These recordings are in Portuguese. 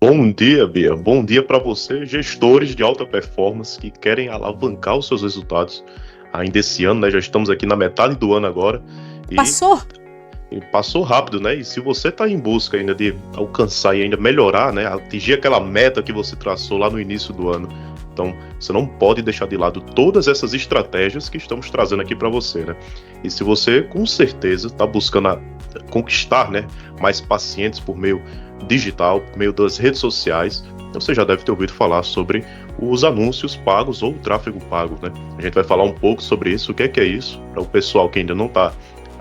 Bom dia, Bia. Bom dia para você, gestores de alta performance que querem alavancar os seus resultados ainda esse ano, né? Já estamos aqui na metade do ano agora e, Passou? e passou rápido, né? E se você está em busca ainda de alcançar e ainda melhorar, né? Atingir aquela meta que você traçou lá no início do ano, então você não pode deixar de lado todas essas estratégias que estamos trazendo aqui para você, né? E se você com certeza está buscando conquistar, né, mais pacientes por meio digital, por meio das redes sociais, você já deve ter ouvido falar sobre os anúncios pagos ou o tráfego pago, né? A gente vai falar um pouco sobre isso, o que é isso, para o pessoal que ainda não está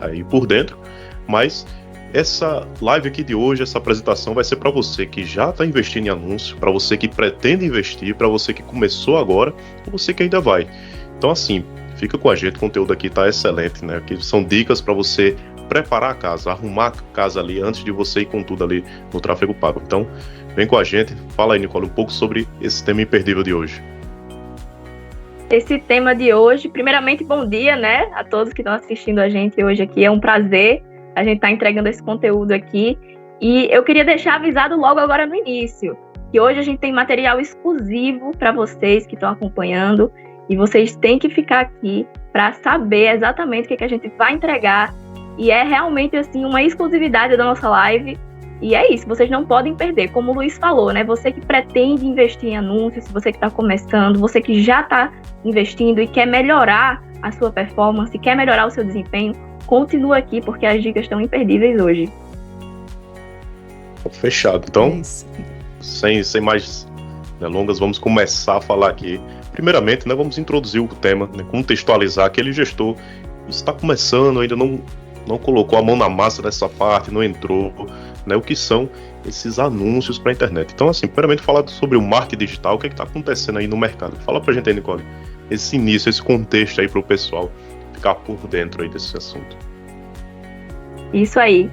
aí por dentro, mas essa live aqui de hoje, essa apresentação vai ser para você que já está investindo em anúncio, para você que pretende investir, para você que começou agora, ou você que ainda vai. Então assim, fica com a gente, o conteúdo aqui está excelente, né? Aqui são dicas para você preparar a casa, arrumar a casa ali antes de você ir com tudo ali no tráfego pago. Então, vem com a gente. Fala aí, Nicole, um pouco sobre esse tema imperdível de hoje. Esse tema de hoje, primeiramente, bom dia, né, a todos que estão assistindo a gente hoje aqui. É um prazer a gente estar entregando esse conteúdo aqui. E eu queria deixar avisado logo agora no início, que hoje a gente tem material exclusivo para vocês que estão acompanhando, e vocês têm que ficar aqui para saber exatamente o que a gente vai entregar. E é realmente, assim, uma exclusividade da nossa live. E é isso, vocês não podem perder. Como o Luiz falou, né? Você que pretende investir em anúncios, você que está começando, você que já está investindo e quer melhorar a sua performance, quer melhorar o seu desempenho, continua aqui, porque as dicas estão imperdíveis hoje. Fechado. Então, sem mais delongas, vamos começar a falar aqui. Primeiramente, né, vamos introduzir o tema, né, contextualizar aquele gestor que está começando, ainda não colocou a mão na massa dessa parte, não entrou, né? O que são esses anúncios para a internet. Então, assim, primeiramente falar sobre o marketing digital, o que está acontecendo aí no mercado. Fala pra gente aí, Nicole, esse início, esse contexto aí para o pessoal ficar por dentro aí desse assunto. Isso aí.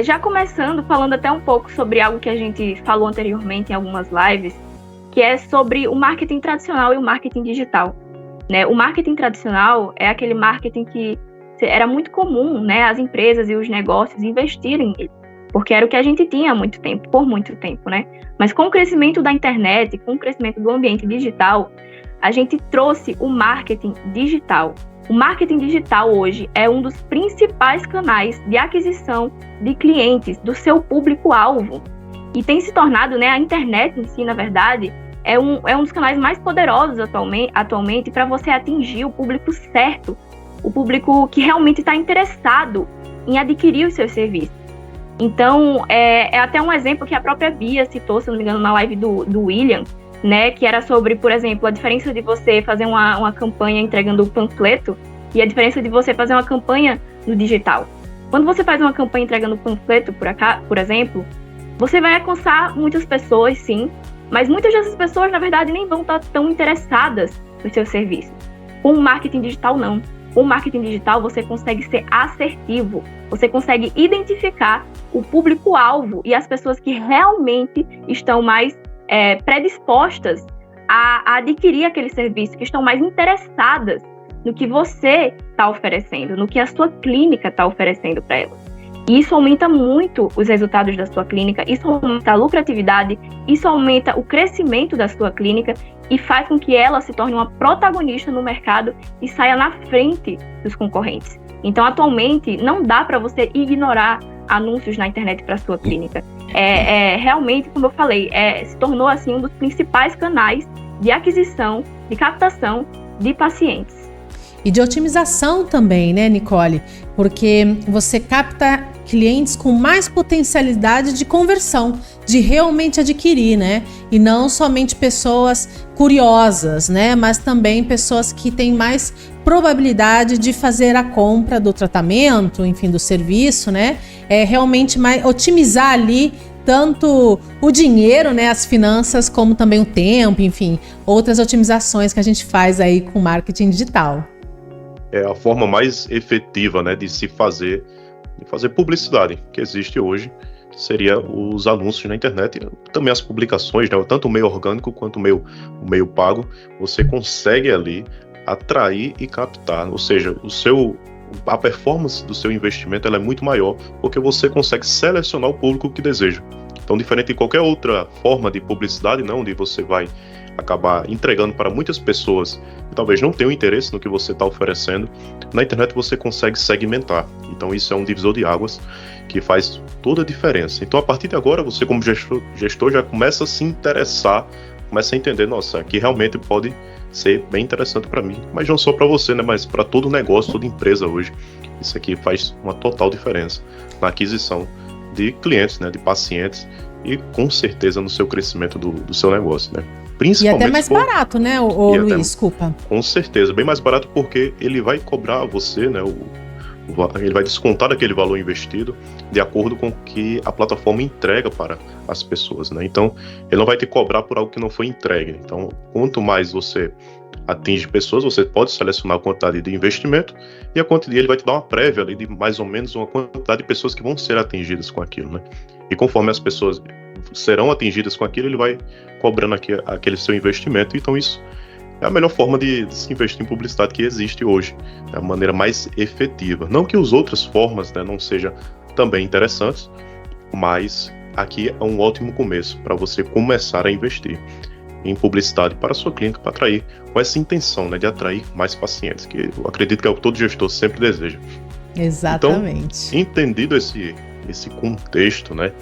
Já começando, falando até um pouco sobre algo que a gente falou anteriormente em algumas lives, que é sobre o marketing tradicional e o marketing digital, né? O marketing tradicional é aquele marketing que era muito comum, né, as empresas e os negócios investirem nele, porque era o que a gente tinha há muito tempo, por muito tempo, né? Mas com o crescimento da internet, com o crescimento do ambiente digital, a gente trouxe o marketing digital. O marketing digital hoje é um dos principais canais de aquisição de clientes, do seu público-alvo. E tem se tornado, né, a internet em si, na verdade, é um dos canais mais poderosos atualmente para você atingir o público certo, o público que realmente está interessado em adquirir os seus serviços. Então, é até um exemplo que a própria Bia citou, se não me engano, na live do William, né, que era sobre, por exemplo, a diferença de você fazer uma campanha entregando o panfleto e a diferença de você fazer uma campanha no digital. Quando você faz uma campanha entregando o panfleto, por exemplo, você vai alcançar muitas pessoas, sim, mas muitas dessas pessoas, na verdade, nem vão estar tão interessadas no seu serviço. Com o marketing digital, não. Com o marketing digital, você consegue ser assertivo, você consegue identificar o público-alvo e as pessoas que realmente estão mais predispostas a adquirir aquele serviço, que estão mais interessadas no que você está oferecendo, no que a sua clínica está oferecendo para elas. E isso aumenta muito os resultados da sua clínica, isso aumenta a lucratividade, isso aumenta o crescimento da sua clínica e faz com que ela se torne uma protagonista no mercado e saia na frente dos concorrentes. Então, atualmente, não dá para você ignorar anúncios na internet para a sua clínica. Realmente, como eu falei, se tornou assim um dos principais canais de aquisição, de captação de pacientes. E de otimização também, né, Nicole? Porque você capta clientes com mais potencialidade de conversão, de realmente adquirir, né? E não somente pessoas curiosas, né? Mas também pessoas que têm mais probabilidade de fazer a compra do tratamento, enfim, do serviço, né? Realmente otimizar ali tanto o dinheiro, né, as finanças, como também o tempo, enfim, outras otimizações que a gente faz aí com marketing digital. É a forma mais efetiva, né, de fazer publicidade que existe hoje, seria os anúncios na internet, também as publicações, né, tanto o meio orgânico quanto o meio pago, você consegue ali atrair e captar, ou seja, a performance do seu investimento ela é muito maior, porque você consegue selecionar o público que deseja. Então, diferente de qualquer outra forma de publicidade, né, onde você vai acabar entregando para muitas pessoas que talvez não tenham interesse no que você está oferecendo, na internet você consegue segmentar. Então isso é um divisor de águas que faz toda a diferença. Então a partir de agora você como gestor já começa a se interessar, começa a entender, nossa, aqui realmente pode ser bem interessante para mim, mas não só para você, né, mas para todo negócio, toda empresa hoje. Isso aqui faz uma total diferença na aquisição de clientes, né, de pacientes e com certeza no seu crescimento do seu negócio, né? Principalmente e até mais barato, né, o Luiz, desculpa. Com certeza, bem mais barato porque ele vai cobrar a você, né, ele vai descontar aquele valor investido de acordo com o que a plataforma entrega para as pessoas, né? Então, ele não vai te cobrar por algo que não foi entregue. Então, quanto mais você atinge pessoas, você pode selecionar a quantidade de investimento e a quantidade ele vai te dar uma prévia ali de mais ou menos uma quantidade de pessoas que vão ser atingidas com aquilo, né? E conforme as pessoas serão atingidas com aquilo, ele vai cobrando aquele seu investimento. Então isso é a melhor forma de se investir em publicidade que existe hoje, é a maneira mais efetiva. Não que as outras formas, né, não sejam também interessantes, mas aqui é um ótimo começo para você começar a investir em publicidade para a sua clínica, para atrair, com essa intenção, né, de atrair mais pacientes, que eu acredito que é o que todo gestor sempre deseja. Exatamente. Então, entendido esse contexto, né,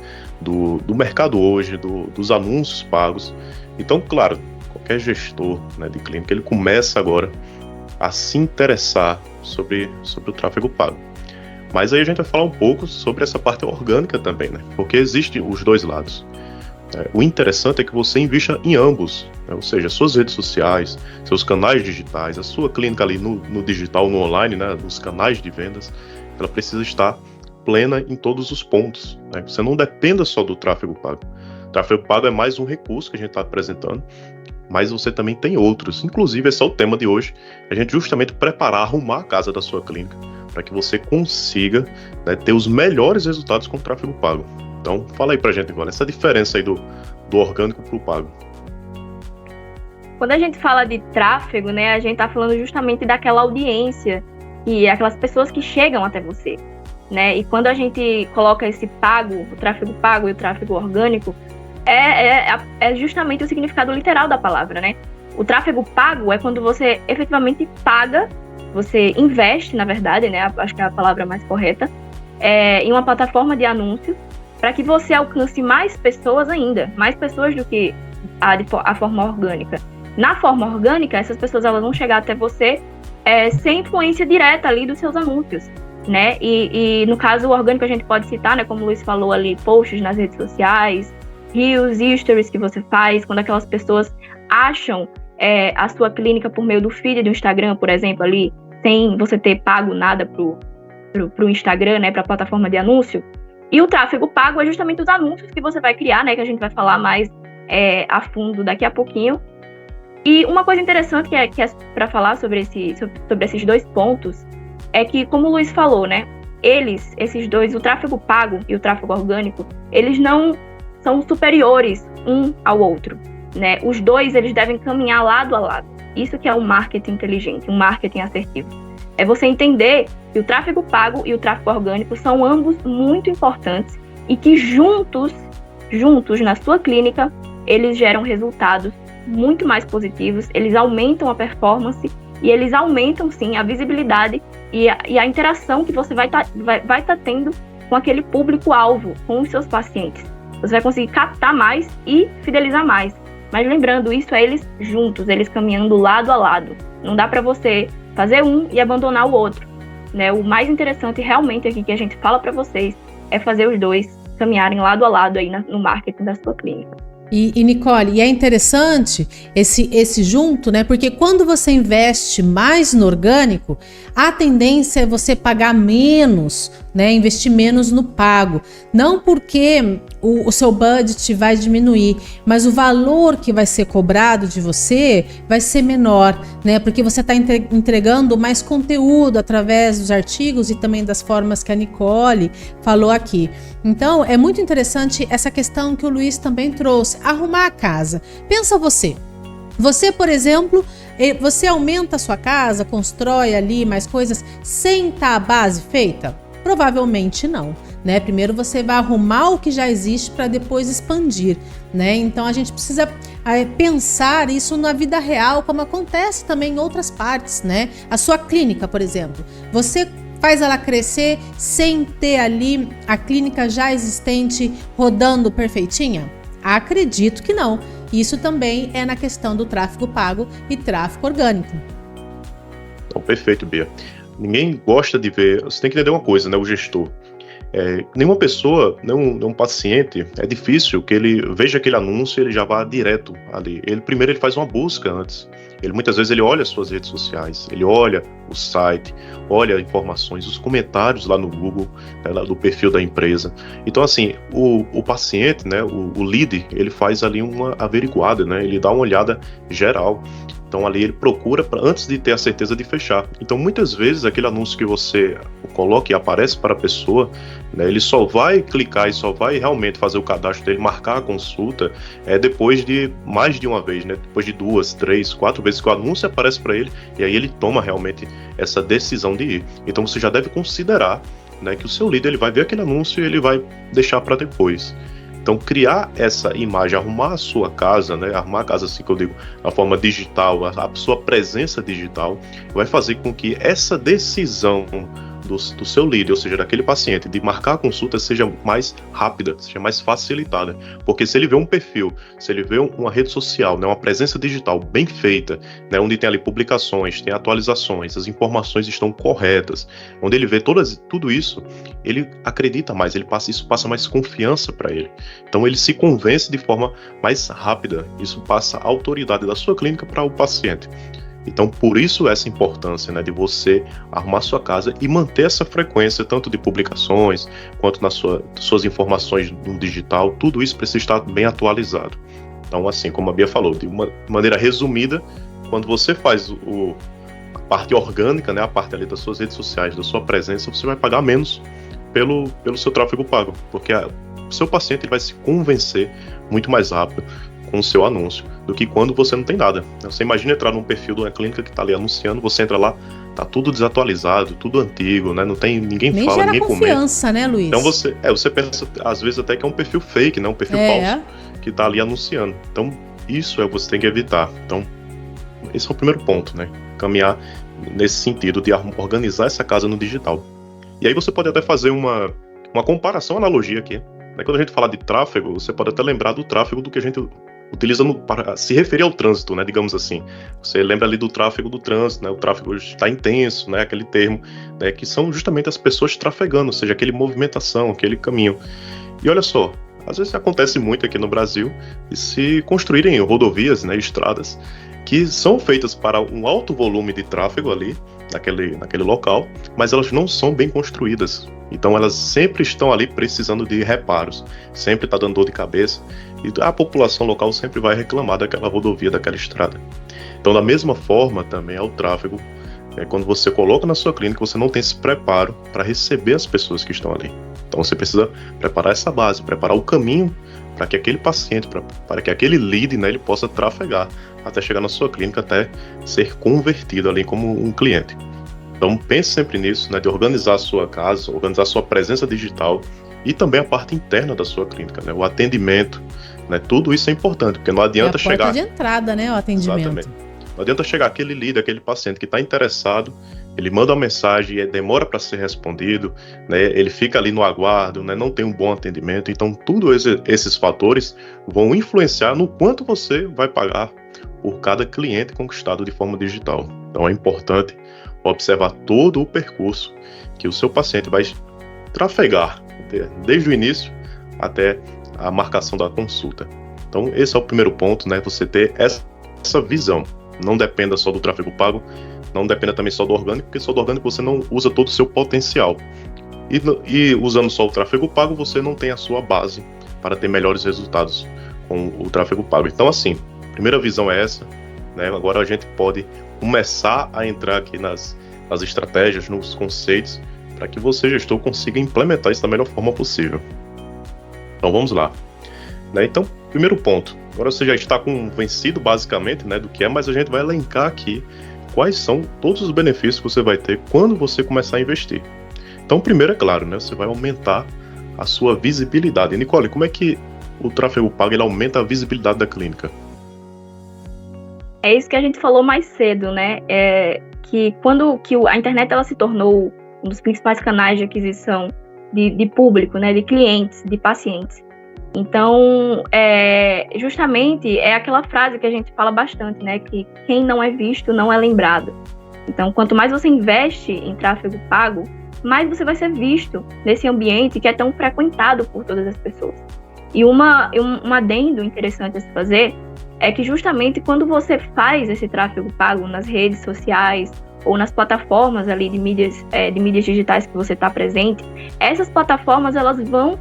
do mercado hoje, dos anúncios pagos, então, claro, qualquer gestor, né, de clínica, ele começa agora a se interessar sobre o tráfego pago. Mas aí a gente vai falar um pouco sobre essa parte orgânica também, né, porque existem os dois lados. O interessante é que você invista em ambos, né? Ou seja, suas redes sociais, seus canais digitais, a sua clínica ali no digital, no online, né? Nos canais de vendas, ela precisa estar plena em todos os pontos, né? Você não dependa só do tráfego pago. O tráfego pago é mais um recurso que a gente está apresentando, mas você também tem outros. Inclusive, esse é o tema de hoje, a gente justamente arrumar a casa da sua clínica, para que você consiga, né, ter os melhores resultados com o tráfego pago. Então, fala aí pra gente agora, essa diferença aí do orgânico pro pago. Quando a gente fala de tráfego, né, a gente tá falando justamente daquela audiência e aquelas pessoas que chegam até você, né? E quando a gente coloca esse pago, o tráfego pago e o tráfego orgânico, é justamente o significado literal da palavra, né? O tráfego pago é quando você efetivamente paga, você investe, na verdade, né? Acho que é a palavra mais correta, em uma plataforma de anúncios, para que você alcance mais pessoas ainda, mais pessoas do que a forma orgânica. Na forma orgânica, essas pessoas elas vão chegar até você sem influência direta ali dos seus anúncios, né? E no caso o orgânico a gente pode citar, né, como o Luiz falou ali, posts nas redes sociais, reels e stories que você faz, quando aquelas pessoas acham a sua clínica por meio do feed do Instagram, por exemplo, ali, sem você ter pago nada pro Instagram, né, para a plataforma de anúncio. E o tráfego pago é justamente os anúncios que você vai criar, né? Que a gente vai falar mais a fundo daqui a pouquinho. E uma coisa interessante que é para falar sobre esses dois pontos é que, como o Luiz falou, né? Esses dois, o tráfego pago e o tráfego orgânico, eles não são superiores um ao outro, né? Os dois, eles devem caminhar lado a lado. Isso que é um marketing inteligente, um marketing assertivo. É você entender que o tráfego pago e o tráfego orgânico são ambos muito importantes e que juntos na sua clínica, eles geram resultados muito mais positivos, eles aumentam a performance e eles aumentam, sim, a visibilidade e a interação que você vai tá tendo com aquele público-alvo, com os seus pacientes. Você vai conseguir captar mais e fidelizar mais. Mas lembrando, isso é eles juntos, eles caminhando lado a lado. Não dá para você fazer um e abandonar o outro, né? O mais interessante realmente aqui que a gente fala para vocês é fazer os dois caminharem lado a lado aí no marketing da sua clínica. E Nicole, é interessante esse junto, né? Porque quando você investe mais no orgânico, a tendência é você pagar menos, né? Investir menos no pago. Não porque o seu budget vai diminuir, mas o valor que vai ser cobrado de você vai ser menor, né? Porque você está entregando mais conteúdo através dos artigos e também das formas que a Nicole falou aqui. Então, é muito interessante essa questão que o Luiz também trouxe, arrumar a casa. Pensa você, por exemplo, você aumenta a sua casa, constrói ali mais coisas sem estar a base feita? Provavelmente não. né? Primeiro você vai arrumar o que já existe para depois expandir, né? Então a gente precisa pensar isso na vida real, como acontece também em outras partes, né? A sua clínica, por exemplo, você faz ela crescer sem ter ali a clínica já existente rodando perfeitinha? Acredito que não. Isso também é na questão do tráfego pago e tráfego orgânico. Então, perfeito, Bia. Ninguém gosta de ver. Você tem que entender uma coisa, né? O gestor. Nenhuma pessoa, nenhum paciente, é difícil que ele veja aquele anúncio e ele já vá direto ali. Primeiro ele faz uma busca antes. Muitas vezes ele olha as suas redes sociais, ele olha o site, olha informações, os comentários lá no Google, né, do perfil da empresa. Então, assim, o paciente, né, o lead, ele faz ali uma averiguada, né, ele dá uma olhada geral. Então ali ele procura antes de ter a certeza de fechar. Então muitas vezes aquele anúncio que você coloca e aparece para a pessoa, né, ele só vai clicar e só vai realmente fazer o cadastro dele, marcar a consulta, depois de mais de uma vez, né, depois de 2, 3, 4 vezes que o anúncio aparece para ele, e aí ele toma realmente essa decisão de ir. Então você já deve considerar, né, que o seu líder ele vai ver aquele anúncio e ele vai deixar para depois. Então, criar essa imagem, arrumar a sua casa, né? Arrumar a casa, assim que eu digo, a forma digital, a sua presença digital, vai fazer com que essa decisão do seu líder, ou seja, daquele paciente, de marcar a consulta seja mais rápida, seja mais facilitada. Porque se ele vê um perfil, se ele vê uma rede social, né, uma presença digital bem feita, né, onde tem ali publicações, tem atualizações, as informações estão corretas, onde ele vê tudo isso, ele acredita mais, isso passa mais confiança para ele. Então ele se convence de forma mais rápida, isso passa a autoridade da sua clínica para o paciente. Então, por isso essa importância, né, de você arrumar sua casa e manter essa frequência, tanto de publicações, quanto nas suas informações no digital, tudo isso precisa estar bem atualizado. Então, assim, como a Bia falou, de uma maneira resumida, quando você faz a parte orgânica, né, a parte ali das suas redes sociais, da sua presença, você vai pagar menos pelo seu tráfego pago, porque o seu paciente ele vai se convencer muito mais rápido com o seu anúncio, do que quando você não tem nada. Você imagina entrar num perfil de uma clínica que está ali anunciando, você entra lá, tá tudo desatualizado, tudo antigo, né? Não tem ninguém Nem fala, gera ninguém confiança, comenta. né, Luiz? Então você pensa às vezes até que é um perfil fake, né? Um perfil falso que está ali anunciando. Então isso você tem que evitar. Então esse é o primeiro ponto, né? Caminhar nesse sentido de organizar essa casa no digital. E aí você pode até fazer uma comparação, analogia aqui. Quando a gente fala de tráfego, você pode até lembrar do tráfego do que a gente utiliza para se referir ao trânsito, né, digamos assim. Você lembra ali do tráfego do trânsito, né, o tráfego está intenso, né, aquele termo, né, que são justamente as pessoas trafegando, ou seja, aquele movimentação, aquele caminho. E olha só, às vezes acontece muito aqui no Brasil de se construírem rodovias, né, estradas, que são feitas para um alto volume de tráfego ali, naquele local, mas elas não são bem construídas. Então elas sempre estão ali precisando de reparos, sempre está dando dor de cabeça, e a população local sempre vai reclamar daquela rodovia, daquela estrada. Então da mesma forma também é o tráfego, quando você coloca na sua clínica, você não tem esse preparo para receber as pessoas que estão ali. Então você precisa preparar essa base, preparar o caminho para que aquele paciente, para que aquele lead, né, ele possa trafegar até chegar na sua clínica, até ser convertido ali como um cliente. Então pense sempre nisso, né, de organizar a sua casa, organizar a sua presença digital e também a parte interna da sua clínica, né, o atendimento, né, tudo isso é importante, porque não adianta chegar... É a porta de entrada, né, o atendimento. Exatamente. Não adianta chegar aquele lead, aquele paciente que está interessado, ele manda uma mensagem e demora para ser respondido, né, ele fica ali no aguardo, né, não tem um bom atendimento. Então, todos esses fatores vão influenciar no quanto você vai pagar por cada cliente conquistado de forma digital. Então, é importante observar todo o percurso que o seu paciente vai trafegar, desde o início até a marcação da consulta. Então, esse é o primeiro ponto, né, você ter essa visão. Não dependa só do tráfego pago, não dependa também só do orgânico, porque só do orgânico você não usa todo o seu potencial. E usando só o tráfego pago, você não tem a sua base para ter melhores resultados com o tráfego pago. Então, assim, a primeira visão é essa, né? Agora a gente pode começar a entrar aqui nas estratégias, nos conceitos, para que você, gestor, consiga implementar isso da melhor forma possível. Então, vamos lá. Então, primeiro ponto. Agora você já está convencido, basicamente, né, do que é, mas a gente vai elencar aqui quais são todos os benefícios que você vai ter quando você começar a investir. Então, primeiro, é claro, né, você vai aumentar a sua visibilidade. Nicole, como é que o tráfego pago ele aumenta a visibilidade da clínica? É isso que a gente falou mais cedo, né? Que quando a internet ela se tornou um dos principais canais de aquisição de público, né? De clientes, de pacientes. Então, justamente é aquela frase que a gente fala bastante, né? Que quem não é visto não é lembrado. Então, quanto mais você investe em tráfego pago, mais você vai ser visto nesse ambiente que é tão frequentado por todas as pessoas. E um adendo interessante a se fazer é que justamente quando você faz esse tráfego pago nas redes sociais ou nas plataformas ali de mídias digitais que você está presente, essas plataformas elas vão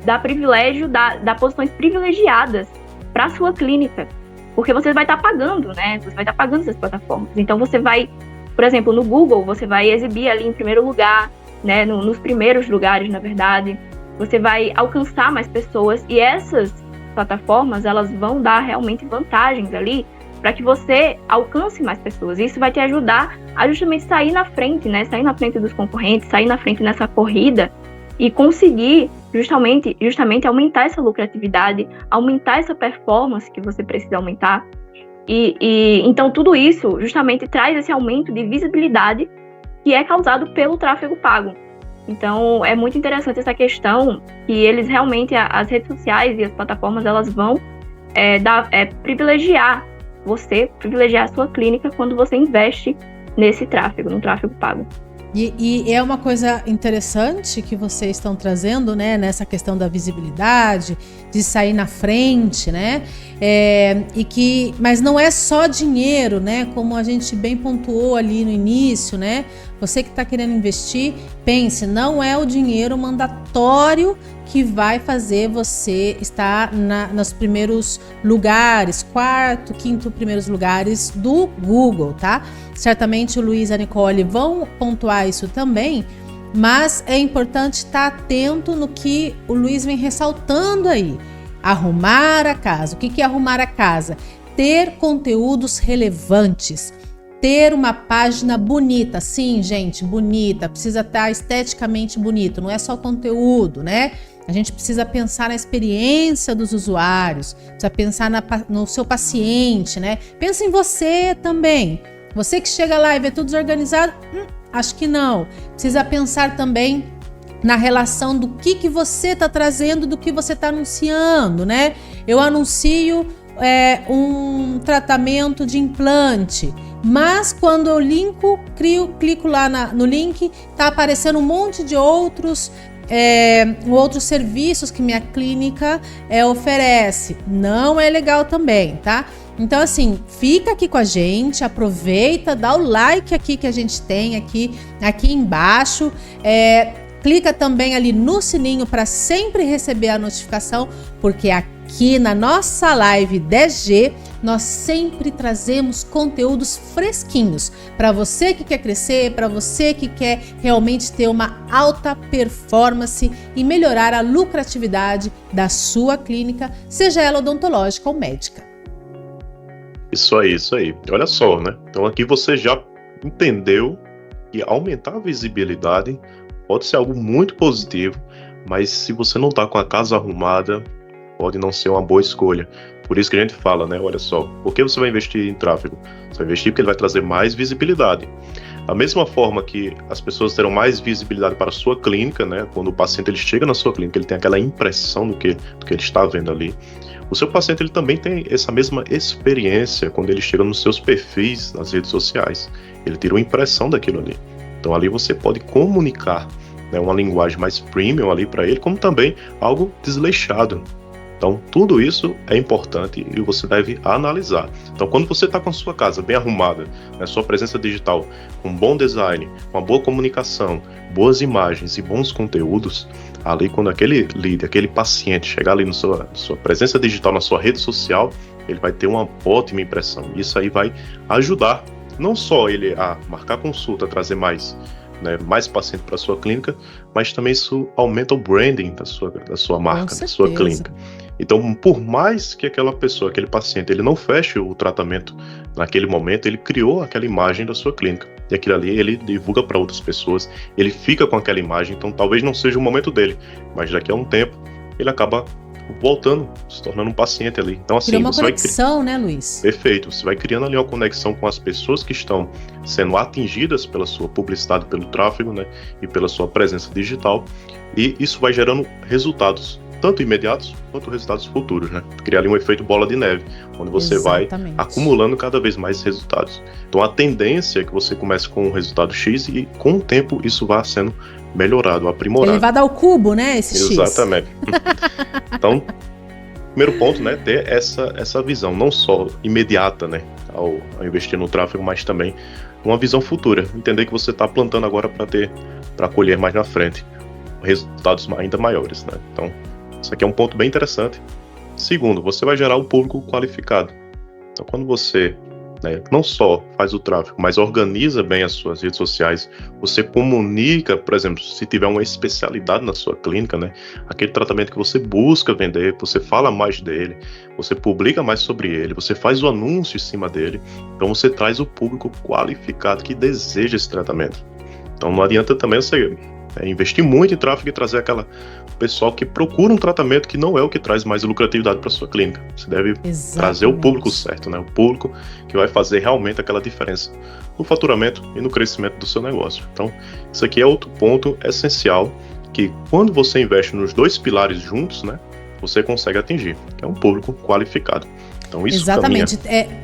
dar privilégio, dar posições privilegiadas para a sua clínica, porque você vai estar pagando, né? Você vai estar pagando essas plataformas. Então você vai, por exemplo, no Google, você vai exibir ali em primeiro lugar, né? Nos primeiros lugares, na verdade. Você vai alcançar mais pessoas e essas plataformas, elas vão dar realmente vantagens ali para que você alcance mais pessoas. Isso vai te ajudar a justamente sair na frente, né? Sair na frente dos concorrentes, sair na frente nessa corrida e conseguir justamente aumentar essa lucratividade, aumentar essa performance que você precisa aumentar. E então tudo isso justamente traz esse aumento de visibilidade que é causado pelo tráfego pago. Então é muito interessante essa questão que eles realmente, as redes sociais e as plataformas, elas vão privilegiar a sua clínica quando você investe nesse tráfego, no tráfego pago. E é uma coisa interessante que vocês estão trazendo, né, nessa questão da visibilidade, de sair na frente, né, mas não é só dinheiro, né, como a gente bem pontuou ali no início, né, você que está querendo investir, pense, não é o dinheiro mandatório que vai fazer você estar nos primeiros lugares, quarto, quinto primeiros lugares do Google, tá? Certamente o Luiz e a Nicole vão pontuar isso também, mas é importante estar atento no que o Luiz vem ressaltando aí. Arrumar a casa. O que é arrumar a casa? Ter conteúdos relevantes. Ter uma página bonita. Sim, gente, bonita. Precisa estar esteticamente bonito. Não é só conteúdo, né? A gente precisa pensar na experiência dos usuários. Precisa pensar no seu paciente, né? Pensa em você também. Você que chega lá e vê tudo desorganizado, acho que não. Precisa pensar também na relação do que você está trazendo, do que você está anunciando, né? Eu anuncio um tratamento de implante, mas quando eu clico lá no link, tá aparecendo um monte de outros serviços que minha clínica oferece. Não é legal também, tá? Então, assim, fica aqui com a gente, aproveita, dá o like aqui que a gente tem aqui embaixo, clica também ali no sininho para sempre receber a notificação, porque aqui na nossa live 10G, nós sempre trazemos conteúdos fresquinhos para você que quer crescer, para você que quer realmente ter uma alta performance e melhorar a lucratividade da sua clínica, seja ela odontológica ou médica. Isso aí. Olha só, né? Então aqui você já entendeu que aumentar a visibilidade pode ser algo muito positivo, mas se você não está com a casa arrumada, pode não ser uma boa escolha. Por isso que a gente fala, né? Olha só, por que você vai investir em tráfego? Você vai investir porque ele vai trazer mais visibilidade. Da mesma forma que as pessoas terão mais visibilidade para a sua clínica, né? Quando o paciente ele chega na sua clínica, ele tem aquela impressão do que ele está vendo ali. O seu paciente ele também tem essa mesma experiência quando ele chega nos seus perfis nas redes sociais. Ele tira uma impressão daquilo ali. Então ali você pode comunicar, né, uma linguagem mais premium ali para ele, como também algo desleixado. Então tudo isso é importante e você deve analisar. Então quando você está com a sua casa bem arrumada, né, sua presença digital com bom design, uma boa comunicação, boas imagens e bons conteúdos, ali quando aquele lead, aquele paciente chegar ali na sua presença digital, na sua rede social, ele vai ter uma ótima impressão. Isso aí vai ajudar não só ele a marcar consulta, trazer mais paciente para a sua clínica, mas também isso aumenta o branding da sua marca, da sua clínica. Então, por mais que aquela pessoa, aquele paciente, ele não feche o tratamento naquele momento, ele criou aquela imagem da sua clínica. e aquilo ali ele divulga para outras pessoas, ele fica com aquela imagem, então talvez não seja o momento dele, mas daqui a um tempo ele acaba voltando, se tornando um paciente ali. Então assim, Cria uma conexão, né, Luiz? Perfeito, você vai criando ali uma conexão com as pessoas que estão sendo atingidas pela sua publicidade, pelo tráfego, né, e pela sua presença digital, e isso vai gerando resultados, tanto imediatos quanto resultados futuros, né? Criar ali um efeito bola de neve, onde você Exatamente. vai acumulando cada vez mais resultados. Então a tendência é que você comece com um resultado X e com o tempo isso vai sendo melhorado, aprimorado. Elevado ao cubo, né, esse X. Exatamente. Então, primeiro ponto, né, ter essa visão, não só imediata, né, ao investir no tráfego, mas também uma visão futura. Entender que você está plantando agora para colher mais na frente resultados ainda maiores, né? Então, isso aqui é um ponto bem interessante. Segundo, você vai gerar um público qualificado. Então, quando você, né, não só faz o tráfego, mas organiza bem as suas redes sociais, você comunica, por exemplo, se tiver uma especialidade na sua clínica, né, aquele tratamento que você busca vender, você fala mais dele, você publica mais sobre ele, você faz o anúncio em cima dele, então você traz o público qualificado que deseja esse tratamento. Então não adianta também você investir muito em tráfego e trazer aquela pessoal que procura um tratamento que não é o que traz mais lucratividade para sua clínica. Você deve trazer o público certo, né? O público que vai fazer realmente aquela diferença no faturamento e no crescimento do seu negócio. Então, isso aqui é outro ponto essencial que quando você investe nos dois pilares juntos, né, você consegue atingir, que é um público qualificado. Então, isso exatamente.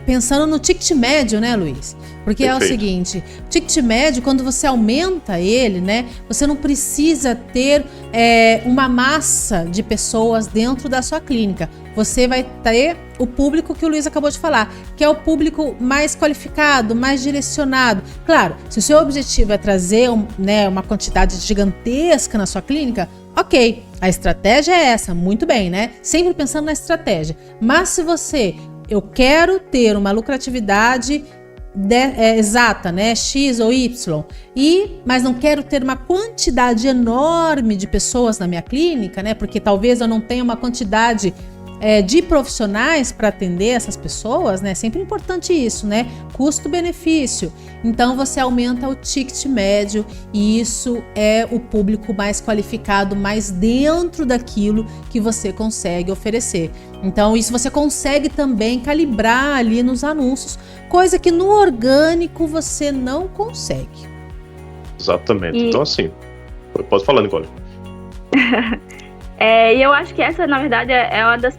Pensando no ticket médio, né, Luiz? Porque Perfeito. É o seguinte, ticket médio, quando você aumenta ele, né, você não precisa ter uma massa de pessoas dentro da sua clínica. Você vai ter o público que o Luiz acabou de falar, que é o público mais qualificado, mais direcionado. Claro, se o seu objetivo é trazer uma quantidade gigantesca na sua clínica, ok, a estratégia é essa, muito bem, né? Sempre pensando na estratégia. Mas se eu quero ter uma lucratividade exata, né? X ou Y, mas não quero ter uma quantidade enorme de pessoas na minha clínica, né? Porque talvez eu não tenha uma quantidade de profissionais para atender essas pessoas, né? Sempre importante isso, né? Custo-benefício. Então você aumenta o ticket médio e isso é o público mais qualificado, mais dentro daquilo que você consegue oferecer. Então isso você consegue também calibrar ali nos anúncios, coisa que no orgânico você não consegue. Exatamente. Então assim, pode falar, Nicole. E eu acho que essa, na verdade, é uma das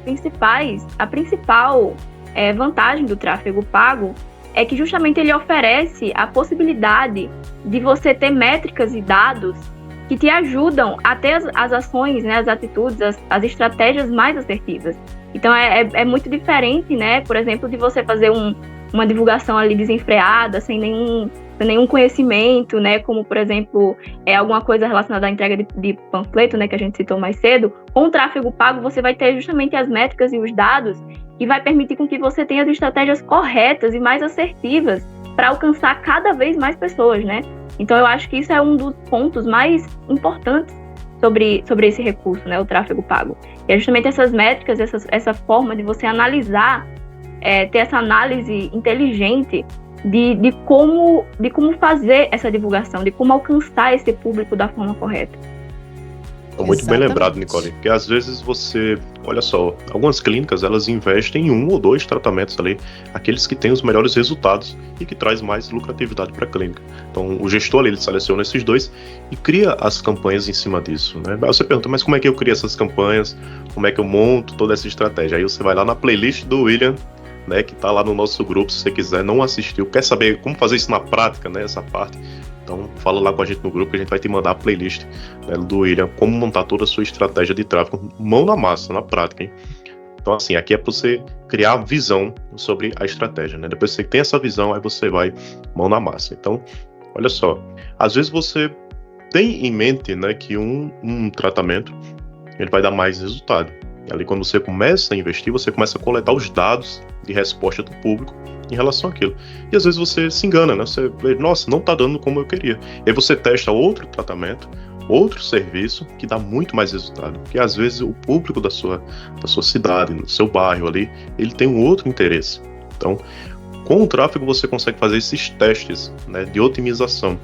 a principal vantagem do tráfego pago é que justamente ele oferece a possibilidade de você ter métricas e dados que te ajudam a ter as ações, né, as atitudes, as estratégias mais assertivas. Então é muito diferente, né, por exemplo, de você fazer uma divulgação ali desenfreada, sem nenhum conhecimento, né, como, por exemplo, alguma coisa relacionada à entrega de panfleto, né, que a gente citou mais cedo. Com o tráfego pago, você vai ter justamente as métricas e os dados que vai permitir com que você tenha as estratégias corretas e mais assertivas para alcançar cada vez mais pessoas, né? Então, eu acho que isso é um dos pontos mais importantes sobre esse recurso, né, o tráfego pago. E é justamente essas métricas, essa forma de você analisar, ter essa análise inteligente de como fazer essa divulgação, de como alcançar esse público da forma correta. Muito bem lembrado, Nicole, porque às vezes olha só, algumas clínicas elas investem em 1 ou 2 tratamentos ali, aqueles que têm os melhores resultados e que traz mais lucratividade para a clínica. Então o gestor ele seleciona esses 2 e cria as campanhas em cima disso, né? Aí você pergunta, mas como é que eu crio essas campanhas? Como é que eu monto toda essa estratégia? Aí você vai lá na playlist do William, né, que tá lá no nosso grupo, se você quiser, não assistiu, quer saber como fazer isso na prática, né, essa parte, então fala lá com a gente no grupo que a gente vai te mandar a playlist, né, do William, como montar toda a sua estratégia de tráfego, mão na massa, na prática, hein? Então assim, aqui é para você criar visão sobre a estratégia, né, depois que você tem essa visão, aí você vai mão na massa. Então, olha só, às vezes você tem em mente, né, que um tratamento, ele vai dar mais resultado. E ali quando você começa a investir, você começa a coletar os dados de resposta do público em relação àquilo. E às vezes você se engana, né? Você vê, nossa, não tá dando como eu queria. E aí você testa outro tratamento, outro serviço que dá muito mais resultado. Porque às vezes o público da sua cidade, no seu bairro ali, ele tem um outro interesse. Então, com o tráfego você consegue fazer esses testes, né, de otimização.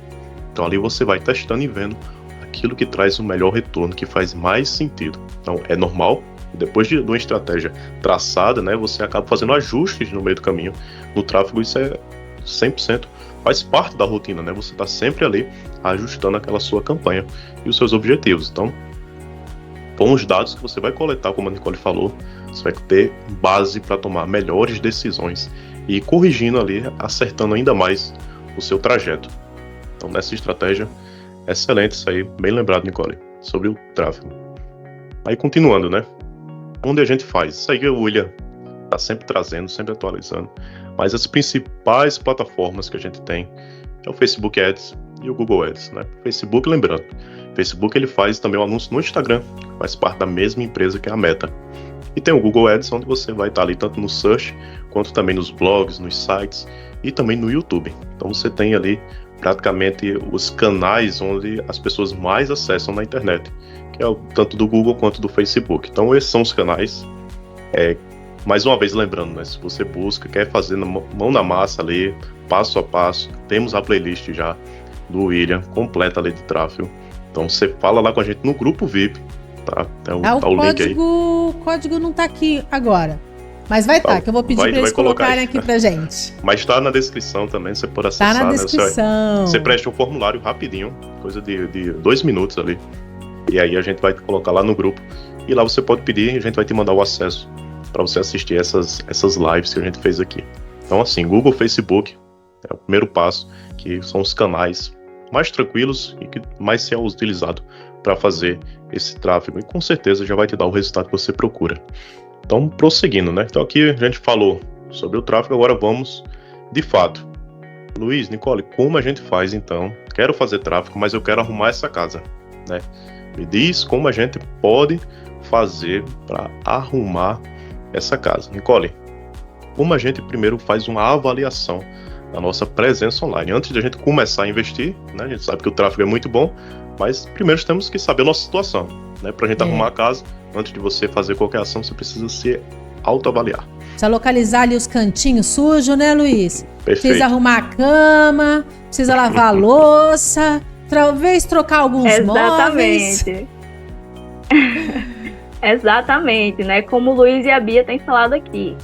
Então ali você vai testando e vendo aquilo que traz o melhor retorno, que faz mais sentido. Então é normal, depois de uma estratégia traçada, né, você acaba fazendo ajustes no meio do caminho. No tráfego isso é 100%, faz parte da rotina, né? Você está sempre ali ajustando aquela sua campanha e os seus objetivos. Então, com os dados que você vai coletar, como a Nicole falou, você vai ter base para tomar melhores decisões e ir corrigindo ali, acertando ainda mais o seu trajeto. Então, nessa estratégia, excelente isso aí, bem lembrado, Nicole, sobre o tráfego. Aí, continuando, né? Onde a gente faz? Isso aí o William está sempre trazendo, sempre atualizando, mas as principais plataformas que a gente tem é o Facebook Ads e o Google Ads, né? O Facebook, lembrando, o Facebook ele faz também o anúncio no Instagram, faz parte da mesma empresa que é a Meta. E tem o Google Ads, onde você vai estar ali tanto no search, quanto também nos blogs, nos sites e também no YouTube. Então você tem ali praticamente os canais onde as pessoas mais acessam na internet, que é tanto do Google quanto do Facebook. Então esses são os canais. Mais uma vez lembrando, né, se você busca, quer fazer mão na massa ali, passo a passo, temos a playlist já do William, completa a lei de tráfego. Então você fala lá com a gente no grupo VIP, tá? O link aí. O código não tá aqui agora, mas vai estar, que eu vou pedir para eles colocarem aqui pra gente. Mas tá na descrição também, você pode acessar. Tá na descrição. Né? Você preenche um formulário rapidinho, coisa de 2 minutos ali, e aí a gente vai colocar lá no grupo, e lá você pode pedir e a gente vai te mandar o acesso para você assistir essas lives que a gente fez aqui. Então assim, Google, Facebook é o primeiro passo, que são os canais mais tranquilos e que mais se é utilizado para fazer esse tráfego, e com certeza já vai te dar o resultado que você procura. Então, prosseguindo, né? Então aqui a gente falou sobre o tráfego, agora vamos de fato. Luiz, Nicole, como a gente faz então? Quero fazer tráfego, mas eu quero arrumar essa casa, né? Me diz como a gente pode fazer para arrumar essa casa. Nicole, como a gente primeiro faz uma avaliação da nossa presença online? Antes de a gente começar a investir, né? A gente sabe que o tráfego é muito bom, mas primeiro temos que saber a nossa situação, né? Para a gente arrumar a casa, antes de você fazer qualquer ação, você precisa se autoavaliar. Precisa localizar ali os cantinhos sujos, né, Luiz? Perfeito. Precisa arrumar a cama, precisa lavar a louça, talvez trocar alguns móveis. Exatamente, né? Como o Luiz e a Bia têm falado aqui.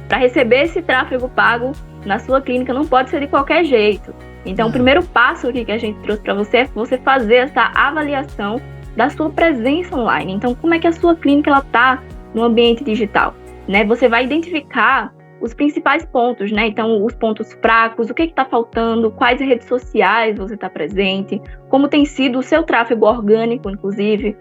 Para receber esse tráfego pago na sua clínica não pode ser de qualquer jeito. Então, o primeiro passo aqui que a gente trouxe para você é você fazer essa avaliação da sua presença online. Então, como é que a sua clínica está no ambiente digital? Né? Você vai identificar os principais pontos, né? Então, os pontos fracos, o que está faltando, quais redes sociais você está presente, como tem sido o seu tráfego orgânico, inclusive.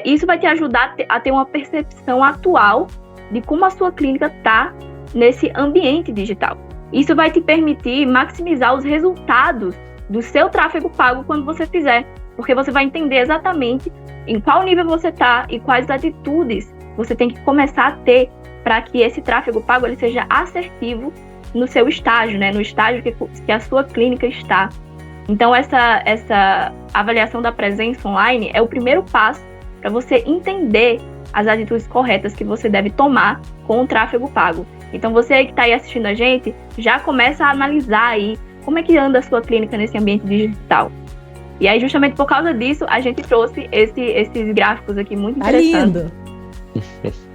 Isso vai te ajudar a ter uma percepção atual de como a sua clínica está nesse ambiente digital. Isso vai te permitir maximizar os resultados do seu tráfego pago quando você fizer, porque você vai entender exatamente em qual nível você está e quais atitudes você tem que começar a ter para que esse tráfego pago ele seja assertivo no seu estágio, né? No estágio que a sua clínica está. Então, essa avaliação da presença online é o primeiro passo para você entender as atitudes corretas que você deve tomar com o tráfego pago. Então, você que está aí assistindo a gente, já começa a analisar aí como é que anda a sua clínica nesse ambiente digital. E aí, justamente por causa disso, a gente trouxe esses gráficos aqui muito interessantes.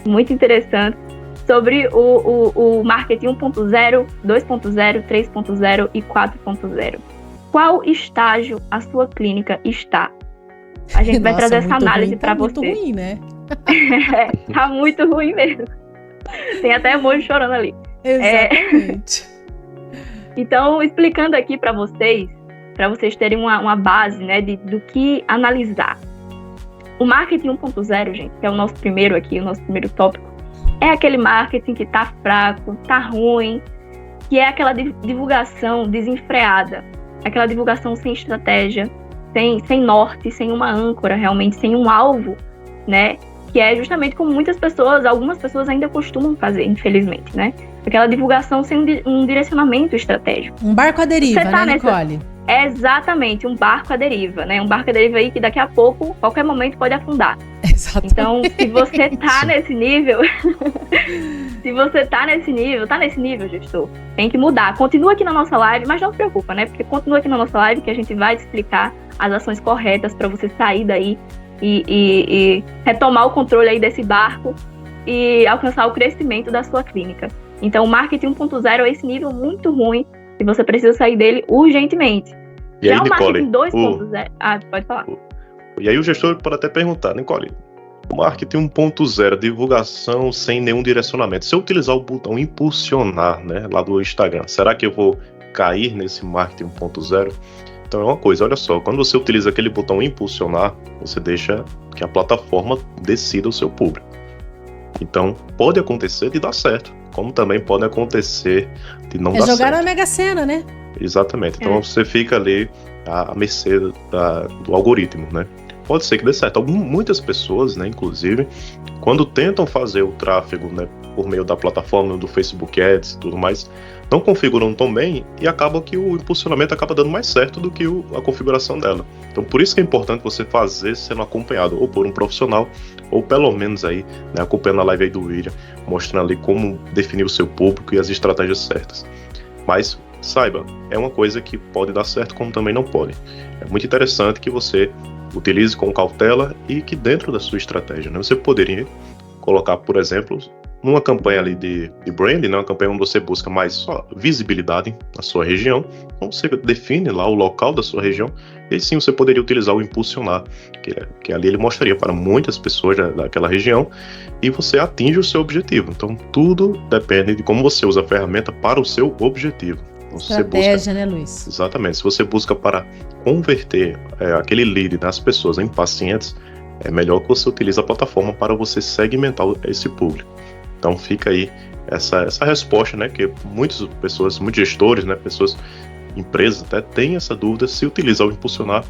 Muito interessantes, sobre o marketing 1.0, 2.0, 3.0 e 4.0. Qual estágio a sua clínica está? A gente vai trazer essa análise para você. Tá muito ruim, né? Tá muito ruim mesmo. Tem até emoji chorando ali. Exatamente. Então, explicando aqui para vocês terem uma base, né, do que analisar. O marketing 1.0, gente, que é o nosso primeiro aqui, o nosso primeiro tópico, é aquele marketing que tá fraco, tá ruim, que é aquela divulgação desenfreada, aquela divulgação sem estratégia, sem norte, sem uma âncora, realmente, sem um alvo, né? Que é justamente como algumas pessoas ainda costumam fazer, infelizmente, né? Aquela divulgação sem um direcionamento estratégico. Um barco à deriva, né, Nicole? É exatamente, um barco à deriva, né? Um barco à deriva aí que daqui a pouco, qualquer momento, pode afundar. Exatamente. Então, se você tá nesse nível, Se você tá nesse nível, gestor, tem que mudar. Continua aqui na nossa live, mas não se preocupa, né? Porque continua aqui na nossa live que a gente vai te explicar as ações corretas para você sair daí e retomar o controle aí desse barco e alcançar o crescimento da sua clínica. Então, o marketing 1.0 é esse nível muito ruim e você precisa sair dele urgentemente. E Já aí, o Nicole, marketing 2.0... pode falar. E aí o gestor pode até perguntar, Nicole, o marketing 1.0, divulgação sem nenhum direcionamento. Se eu utilizar o botão impulsionar, né, lá do Instagram, será que eu vou cair nesse marketing 1.0? Então é uma coisa, olha só, quando você utiliza aquele botão impulsionar, você deixa que a plataforma decida o seu público. Então, pode acontecer de dar certo, como também pode acontecer de não dar certo. É jogar na Mega Sena, né? Exatamente. Então, você fica ali à mercê do algoritmo, né? Pode ser que dê certo. Muitas pessoas, né, inclusive, quando tentam fazer o tráfego, né, por meio da plataforma do Facebook Ads e tudo mais, não configuram tão bem e acaba que o impulsionamento acaba dando mais certo do que a configuração dela. Então, por isso que é importante você fazer sendo acompanhado ou por um profissional ou pelo menos aí, né, acompanhando a live aí do William, mostrando ali como definir o seu público e as estratégias certas. Mas saiba, é uma coisa que pode dar certo como também não pode. É muito interessante que você utilize com cautela e que dentro da sua estratégia, né, você poderia colocar, por exemplo, numa campanha ali de branding, né, uma campanha onde você busca mais só visibilidade na sua região, então você define lá o local da sua região, e aí sim você poderia utilizar o impulsionar, que ali ele mostraria para muitas pessoas daquela região, e você atinge o seu objetivo. Então tudo depende de como você usa a ferramenta para o seu objetivo. Então, estratégia, né, Luiz? Exatamente. Se você busca para converter aquele lead das pessoas em pacientes, é melhor que você utilize a plataforma para você segmentar esse público. Então fica aí essa resposta, né, que muitos gestores, né, empresas até têm essa dúvida se utilizar o impulsionar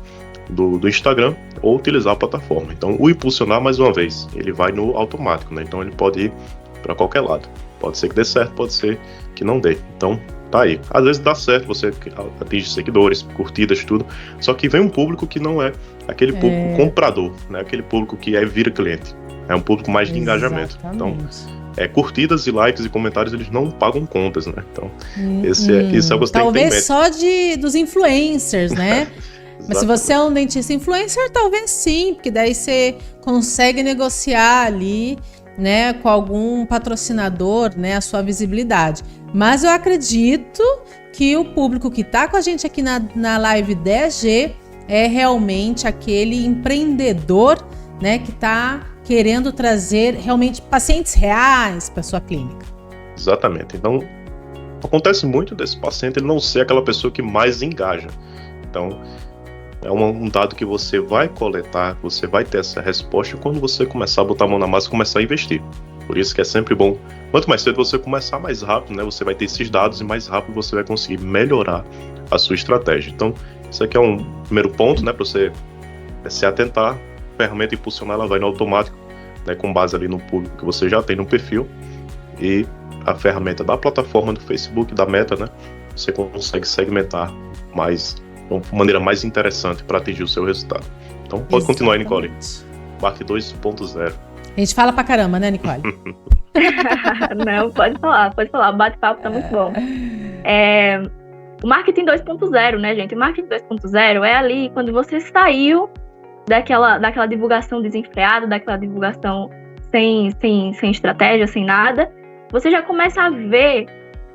do Instagram ou utilizar a plataforma. Então o impulsionar, mais uma vez, ele vai no automático, né, então ele pode ir para qualquer lado. Pode ser que dê certo, pode ser que não dê. Então tá aí. Às vezes dá certo, você atinge seguidores, curtidas, tudo, só que vem um público que não é aquele público comprador, né, aquele público que vira cliente. É um público mais de engajamento. Então, curtidas e likes e comentários, eles não pagam contas, né? Então, isso é o que você tem que ter em mente. Talvez só dos influencers, né? Mas se você é um dentista influencer, talvez sim, porque daí você consegue negociar ali, né, com algum patrocinador, né, a sua visibilidade. Mas eu acredito que o público que está com a gente aqui na live 10G é realmente aquele empreendedor, né, que está querendo trazer realmente pacientes reais para sua clínica. Exatamente. Então, acontece muito desse paciente ele não ser aquela pessoa que mais engaja. Então, é um dado que você vai coletar, você vai ter essa resposta quando você começar a botar a mão na massa e começar a investir. Por isso que é sempre bom, quanto mais cedo você começar, mais rápido, né, você vai ter esses dados e mais rápido você vai conseguir melhorar a sua estratégia. Então, isso aqui é um primeiro ponto, né, para você se atentar. A ferramenta impulsionar, ela vai no automático, né, com base ali no público que você já tem no perfil, e a ferramenta da plataforma do Facebook, da Meta, né, você consegue segmentar de uma maneira mais interessante para atingir o seu resultado. Então pode continuar aí, Nicole. Marketing 2.0. A gente fala pra caramba, né, Nicole? Não, pode falar. O bate-papo tá muito bom. O marketing 2.0, né, gente? O marketing 2.0 é ali quando você saiu daquela divulgação desenfreada, daquela divulgação sem estratégia, sem nada. Você já começa a ver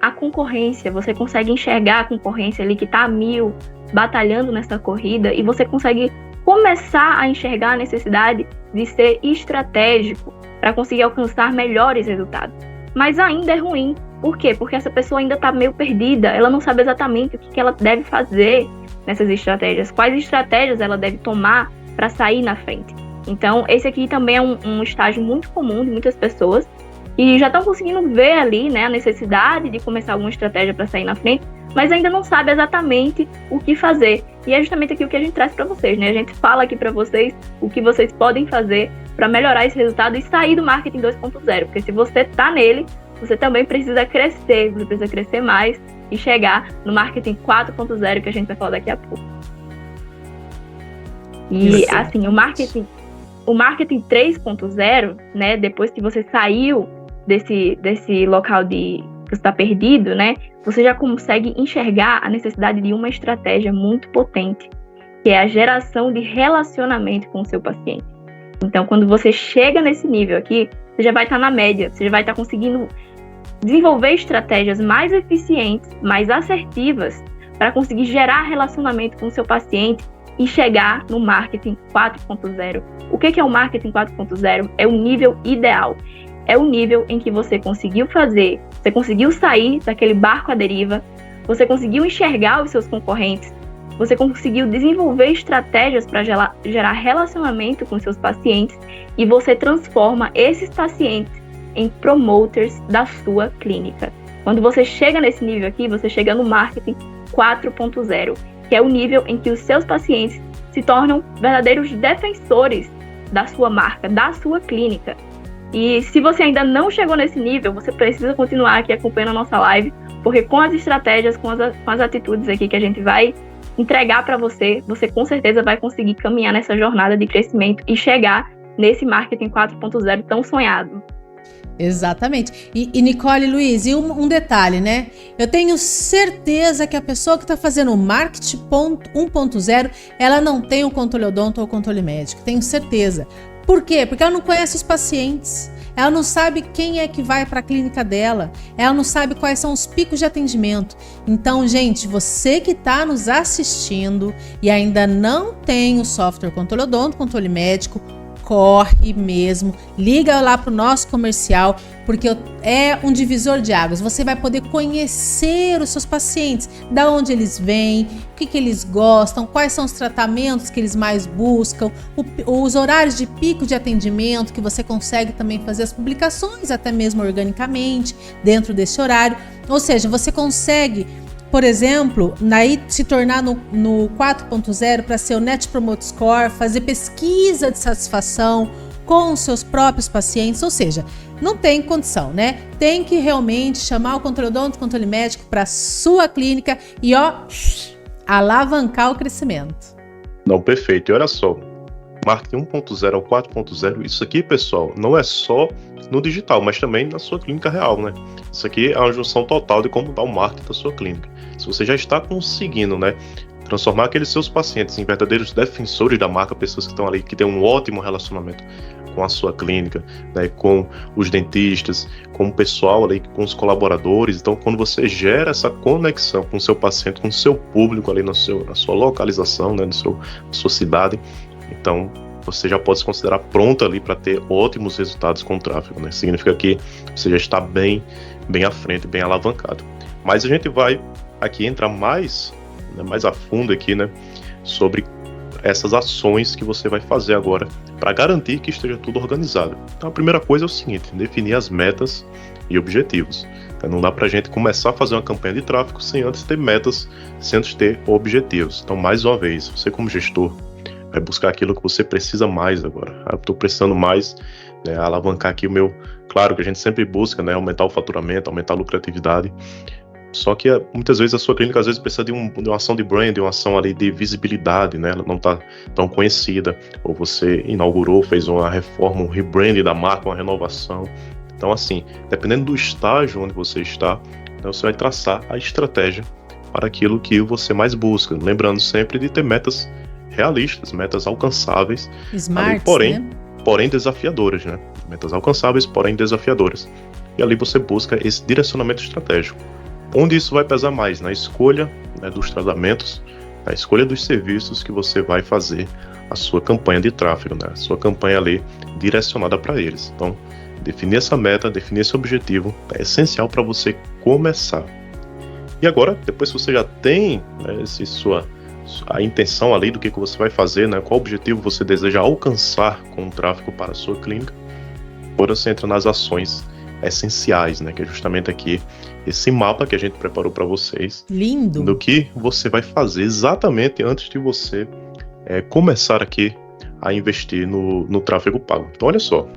a concorrência, você consegue enxergar a concorrência ali que tá a 1000, batalhando nessa corrida, e você consegue começar a enxergar a necessidade de ser estratégico para conseguir alcançar melhores resultados. Mas ainda é ruim. Por quê? Porque essa pessoa ainda está meio perdida, ela não sabe exatamente o que ela deve fazer nessas estratégias, quais estratégias ela deve tomar para sair na frente. Então, esse aqui também é um estágio muito comum de muitas pessoas que já estão conseguindo ver ali, né, a necessidade de começar alguma estratégia para sair na frente, mas ainda não sabe exatamente o que fazer. E é justamente aqui o que a gente traz para vocês, né? A gente fala aqui para vocês o que vocês podem fazer para melhorar esse resultado e sair do marketing 2.0, porque se você está nele, você também precisa crescer, você precisa crescer mais e chegar no marketing 4.0, que a gente vai falar daqui a pouco. E assim, o marketing 3.0, né, depois que você saiu desse local que você está perdido, né? Você já consegue enxergar a necessidade de uma estratégia muito potente, que é a geração de relacionamento com o seu paciente. Então, quando você chega nesse nível aqui, você já vai estar na média, você já vai estar conseguindo desenvolver estratégias mais eficientes, mais assertivas, para conseguir gerar relacionamento com o seu paciente e chegar no marketing 4.0. O que é o marketing 4.0? É o nível ideal. É o nível em que você conseguiu sair daquele barco à deriva, você conseguiu enxergar os seus concorrentes, você conseguiu desenvolver estratégias para gerar relacionamento com seus pacientes e você transforma esses pacientes em promoters da sua clínica. Quando você chega nesse nível aqui, você chega no marketing 4.0, que é o nível em que os seus pacientes se tornam verdadeiros defensores da sua marca, da sua clínica. E se você ainda não chegou nesse nível, você precisa continuar aqui acompanhando a nossa live, porque com as estratégias, com as atitudes aqui que a gente vai entregar para você, você com certeza vai conseguir caminhar nessa jornada de crescimento e chegar nesse marketing 4.0 tão sonhado. Exatamente. E Nicole, Luiz, e um detalhe, né? Eu tenho certeza que a pessoa que está fazendo o marketing 1.0, ela não tem o controle odonto ou o controle médico. Tenho certeza. Por quê? Porque ela não conhece os pacientes. Ela não sabe quem é que vai para a clínica dela. Ela não sabe quais são os picos de atendimento. Então, gente, você que está nos assistindo e ainda não tem o software controle odonto, controle médico, corre mesmo, liga lá pro nosso comercial, porque é um divisor de águas. Você vai poder conhecer os seus pacientes, da onde eles vêm, o que eles gostam, quais são os tratamentos que eles mais buscam, os horários de pico de atendimento, que você consegue também fazer as publicações, até mesmo organicamente, dentro desse horário. Ou seja, você consegue, por exemplo, se tornar no 4.0 para ser o Net Promote Score, fazer pesquisa de satisfação com os seus próprios pacientes, ou seja, não tem condição, né? Tem que realmente chamar o controle odonto, controle médico para sua clínica e alavancar o crescimento. Não, perfeito. E olha só, marketing 1.0 ao 4.0, isso aqui, pessoal, não é só no digital, mas também na sua clínica real, né? Isso aqui é uma junção total de como dá o marketing da sua clínica. Se você já está conseguindo, né, transformar aqueles seus pacientes em verdadeiros defensores da marca, pessoas que estão ali, que têm um ótimo relacionamento com a sua clínica, né, com os dentistas, com o pessoal ali, com os colaboradores. Então, quando você gera essa conexão com o seu paciente, com o seu público ali na sua localização, né, na sua cidade, então você já pode se considerar pronto ali para ter ótimos resultados com o tráfego, né? Significa que você já está bem à frente, bem alavancado. Mas a gente vai aqui entrar mais a fundo aqui, né, sobre essas ações que você vai fazer agora para garantir que esteja tudo organizado. Então a primeira coisa é o seguinte: definir as metas e objetivos. Não dá para a gente começar a fazer uma campanha de tráfego sem antes ter metas, sem antes ter objetivos. Então, mais uma vez, você como gestor vai buscar aquilo que você precisa mais agora. Eu estou precisando mais, né, alavancar aqui o meu... Claro que a gente sempre busca, né, aumentar o faturamento, aumentar a lucratividade. Só que muitas vezes a sua clínica às vezes precisa de uma ação de brand, uma ação ali de visibilidade, né? Ela não está tão conhecida. Ou você inaugurou, fez uma reforma, um rebrand da marca, uma renovação. Então, assim, dependendo do estágio onde você está, então você vai traçar a estratégia para aquilo que você mais busca. Lembrando sempre de ter metas realistas, metas alcançáveis, Smart, ali, porém desafiadoras, né? Metas alcançáveis, porém desafiadoras. E ali você busca esse direcionamento estratégico. Onde isso vai pesar mais? Na escolha, né, dos tratamentos, na escolha dos serviços que você vai fazer a sua campanha de tráfego, né? A sua campanha ali direcionada para eles. Então, definir essa meta, definir esse objetivo é essencial para você começar. E agora, depois que você já tem, né, a intenção ali do que você vai fazer, né, qual objetivo você deseja alcançar com o tráfego para a sua clínica, agora você entra nas ações essenciais, né, que é justamente aqui esse mapa que a gente preparou para vocês. Lindo! Do que você vai fazer exatamente antes de você começar aqui a investir no tráfego pago. Então, olha só,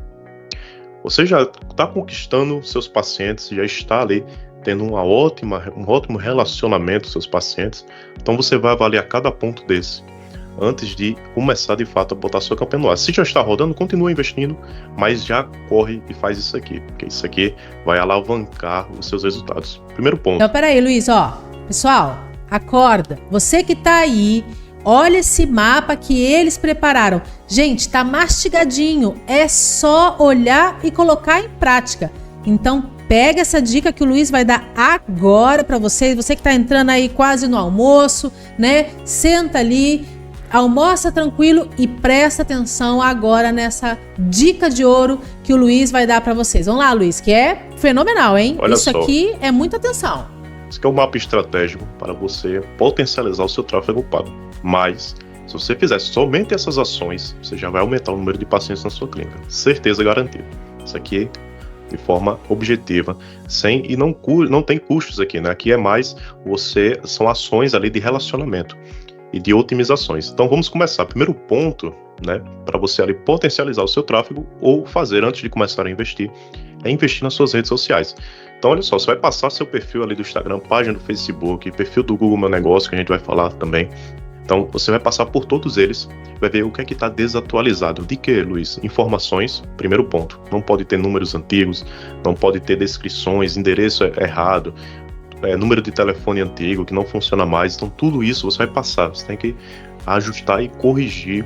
você já está conquistando seus pacientes, já está ali tendo um ótimo relacionamento com seus pacientes. Então você vai avaliar cada ponto desse. antes de começar de fato a botar sua campanha no ar. Se já está rodando, continua investindo, mas já corre e faz isso aqui, porque isso aqui vai alavancar os seus resultados. Primeiro ponto. Então, peraí, Luiz, ó. Pessoal, acorda. Você que tá aí, olha esse mapa que eles prepararam. Gente, tá mastigadinho. É só olhar e colocar em prática. Então, pega essa dica que o Luiz vai dar agora para vocês. Você que tá entrando aí quase no almoço, né? Senta ali, almoça tranquilo e presta atenção agora nessa dica de ouro que o Luiz vai dar para vocês. Vamos lá, Luiz, que é fenomenal, hein? Olha Isso só. aqui é muita atenção. Esse aqui é um mapa estratégico para você potencializar o seu tráfego pago. Mas, se você fizer somente essas ações, você já vai aumentar o número de pacientes na sua clínica. Certeza garantida. Isso aqui de forma objetiva, e não tem custos aqui, né? Aqui é mais são ações ali de relacionamento e de otimizações. Então vamos começar. Primeiro ponto, né, para você ali potencializar o seu tráfego ou fazer antes de começar a investir, é investir nas suas redes sociais. Então olha só, você vai passar seu perfil ali do Instagram, página do Facebook, perfil do Google Meu Negócio, que a gente vai falar também. Então você vai passar por todos eles, vai ver o que é que está desatualizado. De que, Luiz? Informações, primeiro ponto. Não pode ter números antigos, não pode ter descrições, endereço errado, número de telefone antigo que não funciona mais. Então tudo isso você vai passar, você tem que ajustar e corrigir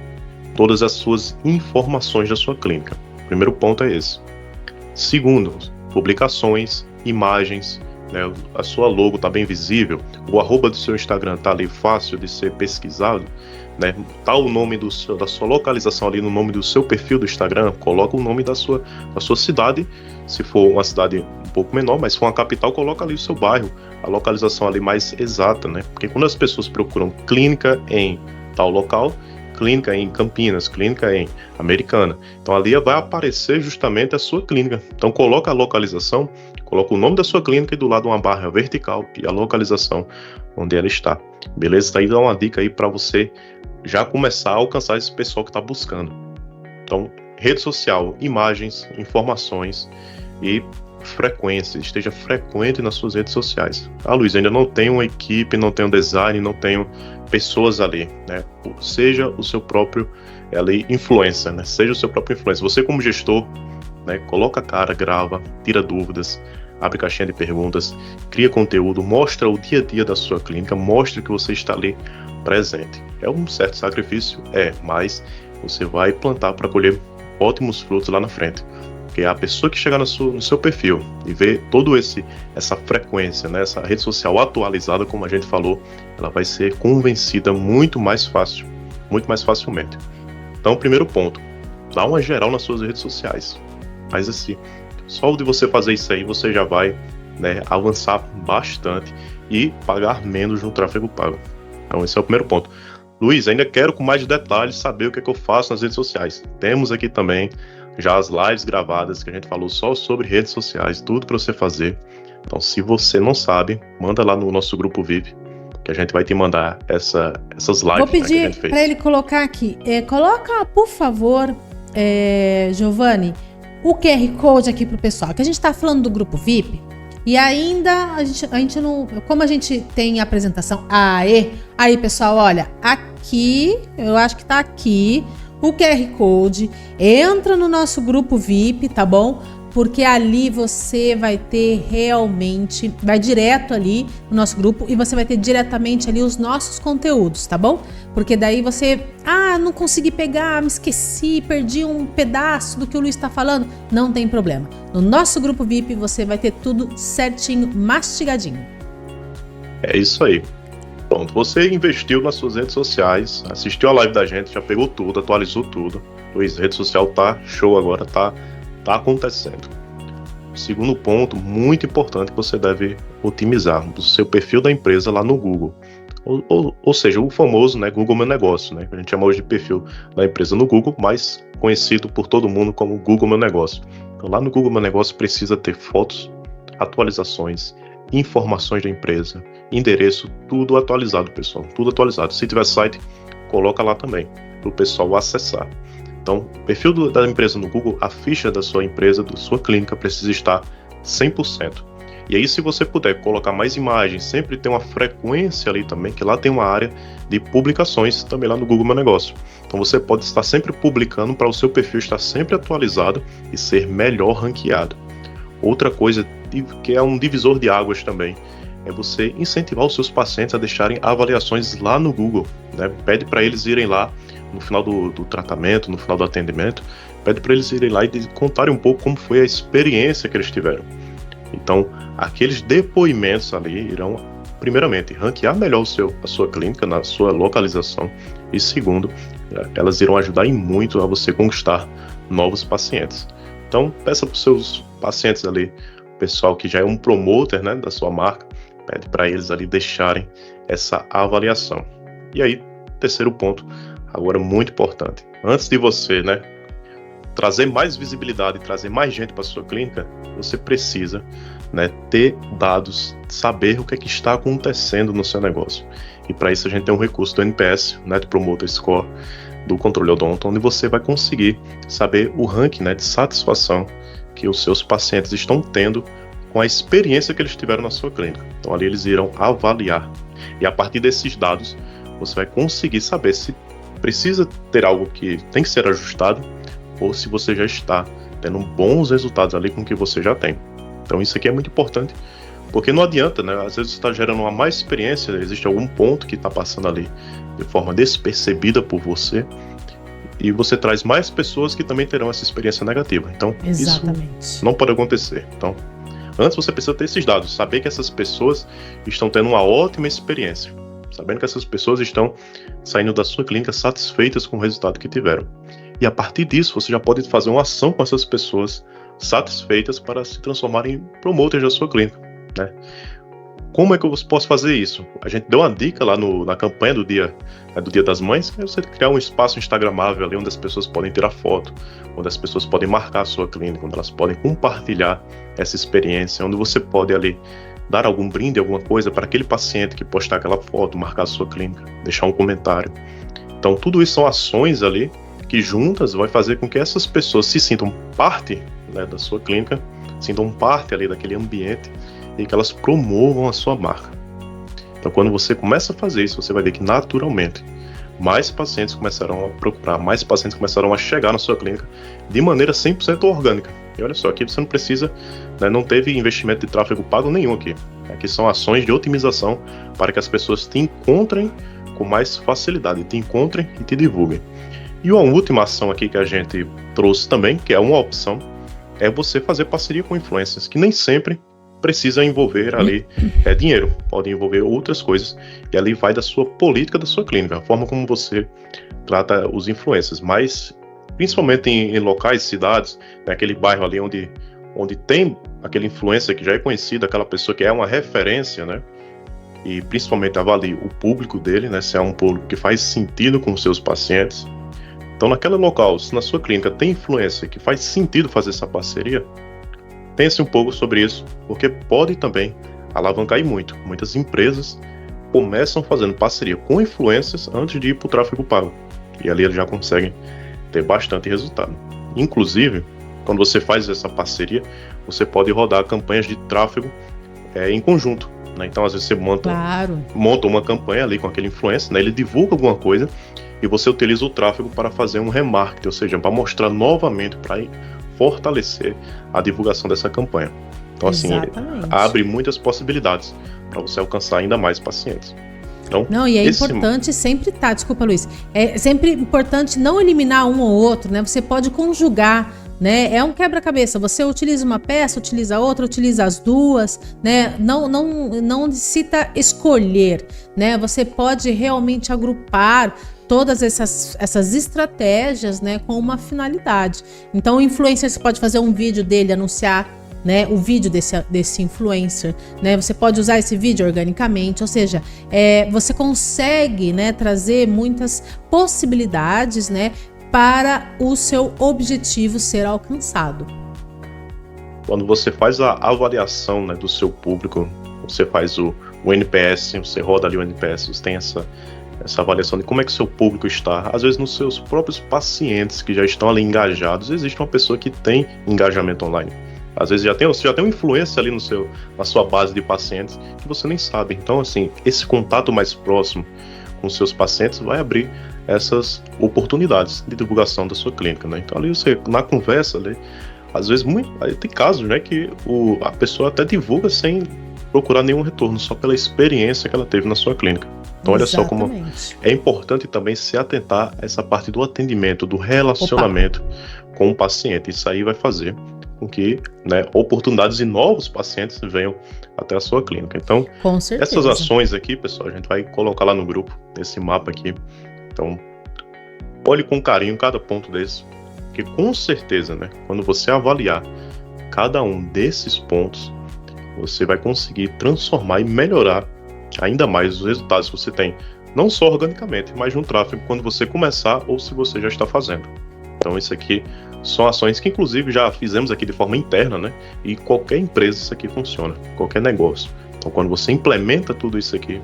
todas as suas informações da sua clínica. Primeiro ponto é esse. Segundo, publicações, imagens, né, a sua logo está bem visível, o arroba do seu Instagram está ali fácil de ser pesquisado, né, tá o nome da sua localização ali no nome do seu perfil do Instagram, coloca o nome da sua cidade, se for uma cidade um pouco menor, mas se for uma capital, coloca ali o seu bairro, a localização ali mais exata, né, porque quando as pessoas procuram clínica em tal local, clínica em Campinas, clínica em Americana, então ali vai aparecer justamente a sua clínica. Então coloca a localização, coloca o nome da sua clínica e do lado uma barra vertical e a localização onde ela está. Beleza? Daí dá uma dica aí para você já começar a alcançar esse pessoal que está buscando. Então, rede social, imagens, informações e frequência. Esteja frequente nas suas redes sociais. Ah, Luiz, ainda não tenho uma equipe, não tenho design, não tenho pessoas ali, né? Seja o seu próprio influencer, né? Seja o seu próprio influencer. Você como gestor, né? Coloca a cara, grava, tira dúvidas, abre caixinha de perguntas, cria conteúdo, mostra o dia a dia da sua clínica, mostra que você está ali presente. É um certo sacrifício, mas você vai plantar para colher ótimos frutos lá na frente. Porque a pessoa que chegar no seu perfil e ver toda essa frequência, né, essa rede social atualizada, como a gente falou, ela vai ser convencida muito mais facilmente. Então, primeiro ponto, dá uma geral nas suas redes sociais. Mas assim, só de você fazer isso aí, você já vai, né, avançar bastante e pagar menos no tráfego pago. Então, esse é o primeiro ponto. Luiz, ainda quero com mais detalhes saber o que é que eu faço nas redes sociais. Temos aqui também já as lives gravadas que a gente falou só sobre redes sociais, tudo para você fazer. Então, se você não sabe, manda lá no nosso grupo VIP, que a gente vai te mandar essas lives. Vou pedir, que a gente fez. Para ele colocar aqui. Coloca, por favor, Giovanni, o QR Code aqui pro pessoal, que a gente está falando do grupo VIP. E ainda a gente não. Como a gente tem a apresentação. Aí, pessoal, olha, aqui, eu acho que tá aqui o QR Code. Entra no nosso grupo VIP, tá bom? Porque ali você vai ter realmente. Vai direto ali no nosso grupo e você vai ter diretamente ali os nossos conteúdos, tá bom? Porque daí você. Não consegui pegar, me esqueci, perdi um pedaço do que o Luiz tá falando. Não tem problema. No nosso grupo VIP você vai ter tudo certinho, mastigadinho. É isso aí. Pronto, você investiu nas suas redes sociais, assistiu a live da gente, já pegou tudo, atualizou tudo. Luiz, rede social tá show agora, tá acontecendo. Segundo ponto, muito importante, que você deve otimizar o seu perfil da empresa lá no Google. Ou seja, o famoso, né, Google Meu Negócio, né, que a gente chama hoje de perfil da empresa no Google, mas conhecido por todo mundo como Google Meu Negócio. Então, lá no Google Meu Negócio precisa ter fotos, atualizações, informações da empresa, endereço, tudo atualizado, pessoal, tudo atualizado. Se tiver site, coloca lá também, para o pessoal acessar. Então, o perfil da empresa no Google, a ficha da sua empresa, da sua clínica, precisa estar 100%. E aí, se você puder colocar mais imagens, sempre tem uma frequência ali também, que lá tem uma área de publicações também lá no Google Meu Negócio. Então você pode estar sempre publicando para o seu perfil estar sempre atualizado e ser melhor ranqueado. Outra coisa que é um divisor de águas também, é você incentivar os seus pacientes a deixarem avaliações lá no Google, né? Pede para eles irem lá no final do tratamento, no final do atendimento, pede para eles irem lá e contarem um pouco como foi a experiência que eles tiveram. Então, aqueles depoimentos ali irão, primeiramente, ranquear melhor a sua clínica, na sua localização, e segundo, elas irão ajudar em muito a você conquistar novos pacientes. Então, peça para os seus pacientes ali, pessoal que já é um promoter, né, da sua marca, pede para eles ali deixarem essa avaliação. E aí, terceiro ponto, agora muito importante, antes de você, né, trazer mais visibilidade, trazer mais gente para a sua clínica, você precisa, né, ter dados, saber o que é que está acontecendo no seu negócio. E para isso a gente tem um recurso do NPS, Net Promoter Score, do Controle Odonto, onde você vai conseguir saber o ranking, né, de satisfação que os seus pacientes estão tendo com a experiência que eles tiveram na sua clínica. Então ali eles irão avaliar. E a partir desses dados, você vai conseguir saber se precisa ter algo que tem que ser ajustado ou se você já está tendo bons resultados ali com o que você já tem. Então isso aqui é muito importante, porque não adianta, né? Às vezes você está gerando uma má experiência, existe algum ponto que está passando ali de forma despercebida por você, e você traz mais pessoas que também terão essa experiência negativa. Então, Exatamente. Isso não pode acontecer. Então, antes você precisa ter esses dados, saber que essas pessoas estão tendo uma ótima experiência, sabendo que essas pessoas estão saindo da sua clínica satisfeitas com o resultado que tiveram. E a partir disso, você já pode fazer uma ação com essas pessoas satisfeitas para se transformarem em promoters da sua clínica, né? Como é que eu posso fazer isso? A gente deu uma dica lá na campanha do Dia das Mães, que é você criar um espaço instagramável ali onde as pessoas podem tirar foto, onde as pessoas podem marcar a sua clínica, onde elas podem compartilhar essa experiência, onde você pode ali dar algum brinde, alguma coisa para aquele paciente que postar aquela foto, marcar a sua clínica, deixar um comentário. Então tudo isso são ações ali que juntas vai fazer com que essas pessoas se sintam parte, né, da sua clínica, sintam parte ali daquele ambiente e que elas promovam a sua marca. Então quando você começa a fazer isso, você vai ver que naturalmente mais pacientes começarão a procurar, mais pacientes começarão a chegar na sua clínica de maneira 100% orgânica. E olha só, aqui você não precisa, né, não teve investimento de tráfego pago nenhum aqui. Aqui são ações de otimização para que as pessoas te encontrem com mais facilidade, te encontrem e te divulguem. E uma última ação aqui que a gente trouxe também, que é uma opção, é você fazer parceria com influencers, que nem sempre precisa envolver ali dinheiro, pode envolver outras coisas, e ali vai da sua política da sua clínica, a forma como você trata os influencers, mas principalmente em locais, cidades, naquele bairro ali onde tem aquele influencer que já é conhecido, aquela pessoa que é uma referência, né? E principalmente avalie o público dele, né? Se é um público que faz sentido com os seus pacientes. Então, naquele local, se na sua clínica tem influencer que faz sentido fazer essa parceria, pense um pouco sobre isso, porque pode também alavancar e muito. Muitas empresas começam fazendo parceria com influencers antes de ir para o tráfego pago. E ali eles já conseguem ter bastante resultado. Inclusive, quando você faz essa parceria, você pode rodar campanhas de tráfego em conjunto, né? Então, às vezes você monta uma campanha ali com aquele influencer, né? Ele divulga alguma coisa e você utiliza o tráfego para fazer um remarketing, ou seja, para mostrar novamente, para fortalecer a divulgação dessa campanha. Então, assim, abre muitas possibilidades para você alcançar ainda mais pacientes. Então, não, e é importante sempre desculpa, Luiz, é sempre importante não eliminar um ou outro, né? Você pode conjugar, né? É um quebra-cabeça, você utiliza uma peça, utiliza outra, utiliza as duas, né? Não necessita escolher, né? Você pode realmente agrupar todas essas estratégias, né, com uma finalidade. Então o influencer, você pode fazer um vídeo dele, anunciar, né, o vídeo desse influencer, né, você pode usar esse vídeo organicamente, ou seja, você consegue, né, trazer muitas possibilidades, né, para o seu objetivo ser alcançado. Quando você faz a avaliação, né, do seu público, você faz o NPS, você roda ali o NPS, você tem essa avaliação de como é que seu público está, às vezes nos seus próprios pacientes que já estão ali engajados, existe uma pessoa que tem engajamento online. Às vezes você já tem uma influência ali na sua base de pacientes que você nem sabe. Então, assim, esse contato mais próximo com os seus pacientes vai abrir essas oportunidades de divulgação da sua clínica, né? Então, ali você, na conversa, ali, às vezes, tem casos, né, que a pessoa até divulga sem procurar nenhum retorno, só pela experiência que ela teve na sua clínica. Então, olha só como é importante também se atentar a essa parte do atendimento, do relacionamento com o paciente. Isso aí vai fazer com que, né, oportunidades de novos pacientes venham até a sua clínica. Então, com certeza, essas ações aqui, pessoal, a gente vai colocar lá no grupo, nesse mapa aqui. Então, olhe com carinho cada ponto desse, porque com certeza, né, quando você avaliar cada um desses pontos, você vai conseguir transformar e melhorar ainda mais os resultados que você tem, não só organicamente, mas no tráfego, quando você começar ou se você já está fazendo. Então, isso aqui são ações que, inclusive, já fizemos aqui de forma interna, né? E qualquer empresa isso aqui funciona, qualquer negócio. Então, quando você implementa tudo isso aqui,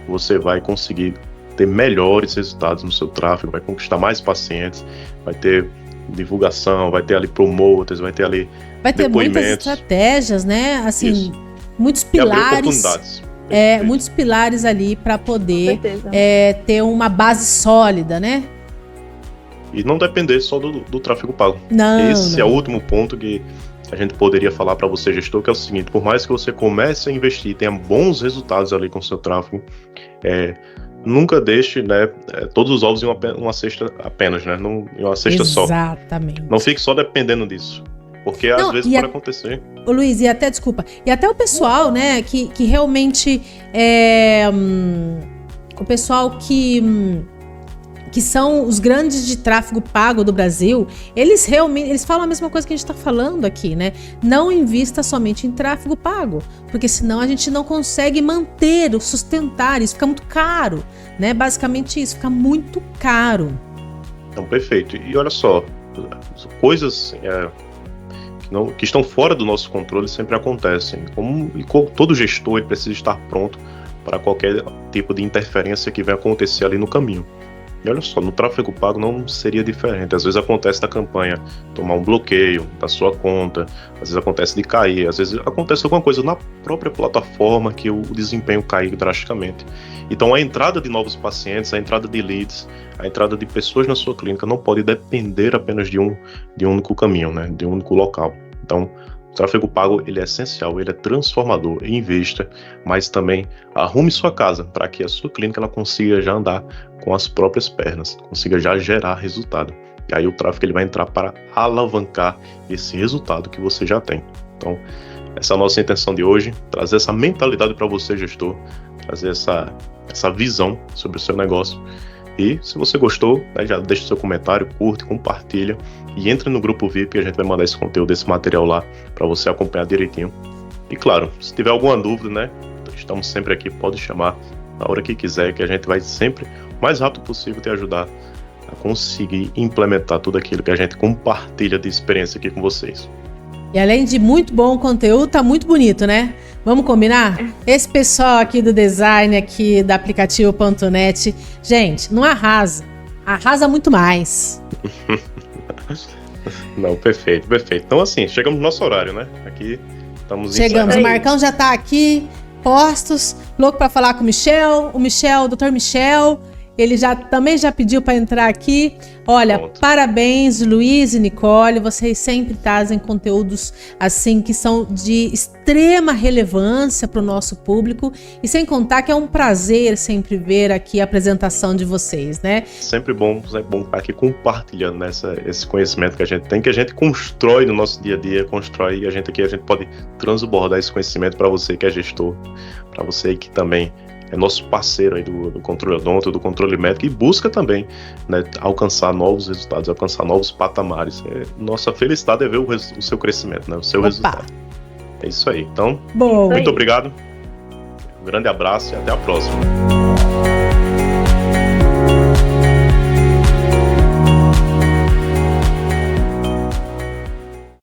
você vai conseguir ter melhores resultados no seu tráfego, vai conquistar mais pacientes, vai ter divulgação, vai ter ali promoters, vai ter ali depoimentos. Muitas estratégias, né? Assim, isso. Muitos pilares. Muitos pilares ali para poder ter uma base sólida, né? E não depender só do tráfego pago. Esse é o último ponto que a gente poderia falar para você, gestor, que é o seguinte: por mais que você comece a investir e tenha bons resultados ali com o seu tráfego, nunca deixe, né, todos os ovos em uma cesta apenas, né? Em uma cesta só. Exatamente. Não fique só dependendo disso. Porque às vezes pode acontecer. Ô Luiz, e até o pessoal, né, que realmente o pessoal que são os grandes de tráfego pago do Brasil, eles falam a mesma coisa que a gente está falando aqui, né? Não invista somente em tráfego pago, porque senão a gente não consegue sustentar, isso fica muito caro, né? Basicamente isso, fica muito caro. Então, perfeito. E olha só, coisas que estão fora do nosso controle sempre acontecem. Como todo gestor, ele precisa estar pronto para qualquer tipo de interferência que venha acontecer ali no caminho. E olha só, no tráfego pago não seria diferente. Às vezes acontece da campanha tomar um bloqueio da sua conta, às vezes acontece de cair, às vezes acontece alguma coisa na própria plataforma que o desempenho cai drasticamente. Então a entrada de novos pacientes, a entrada de leads, a entrada de pessoas na sua clínica não pode depender apenas de um único caminho, né? De um único local. Então, o tráfego pago, ele é essencial, ele é transformador, invista, mas também arrume sua casa para que a sua clínica ela consiga já andar com as próprias pernas, consiga já gerar resultado. E aí o tráfego ele vai entrar para alavancar esse resultado que você já tem. Então, essa é a nossa intenção de hoje, trazer essa mentalidade para você, gestor, trazer essa visão sobre o seu negócio. E se você gostou, né, já deixa o seu comentário, curte, compartilha e entre no grupo VIP que a gente vai mandar esse conteúdo, esse material lá para você acompanhar direitinho. E claro, se tiver alguma dúvida, né, estamos sempre aqui, pode chamar na hora que quiser, que a gente vai sempre, o mais rápido possível, te ajudar a conseguir implementar tudo aquilo que a gente compartilha de experiência aqui com vocês. E além de muito bom conteúdo, tá muito bonito, né? Vamos combinar? Esse pessoal aqui do design, aqui da aplicativo.net, gente, não arrasa muito mais. Não, perfeito. Então assim, chegamos no nosso horário, né? Aqui estamos Chegamos, o Marcão já tá aqui, postos, louco para falar com o Dr. Michel, ele também já pediu para entrar aqui. Olha, parabéns, Luiz e Nicole, vocês sempre trazem conteúdos assim que são de extrema relevância para o nosso público e sem contar que é um prazer sempre ver aqui a apresentação de vocês, né? Sempre bom estar aqui compartilhando, né, esse conhecimento que a gente tem, que a gente constrói no nosso dia a dia, e a gente pode transbordar esse conhecimento para você que é gestor, para você que também é nosso parceiro aí do controle odonto, do controle médico e busca também, né, alcançar novos resultados, alcançar novos patamares. Nossa felicidade é ver o seu crescimento, né, o seu resultado. É isso aí. Então, muito obrigado. Um grande abraço e até a próxima.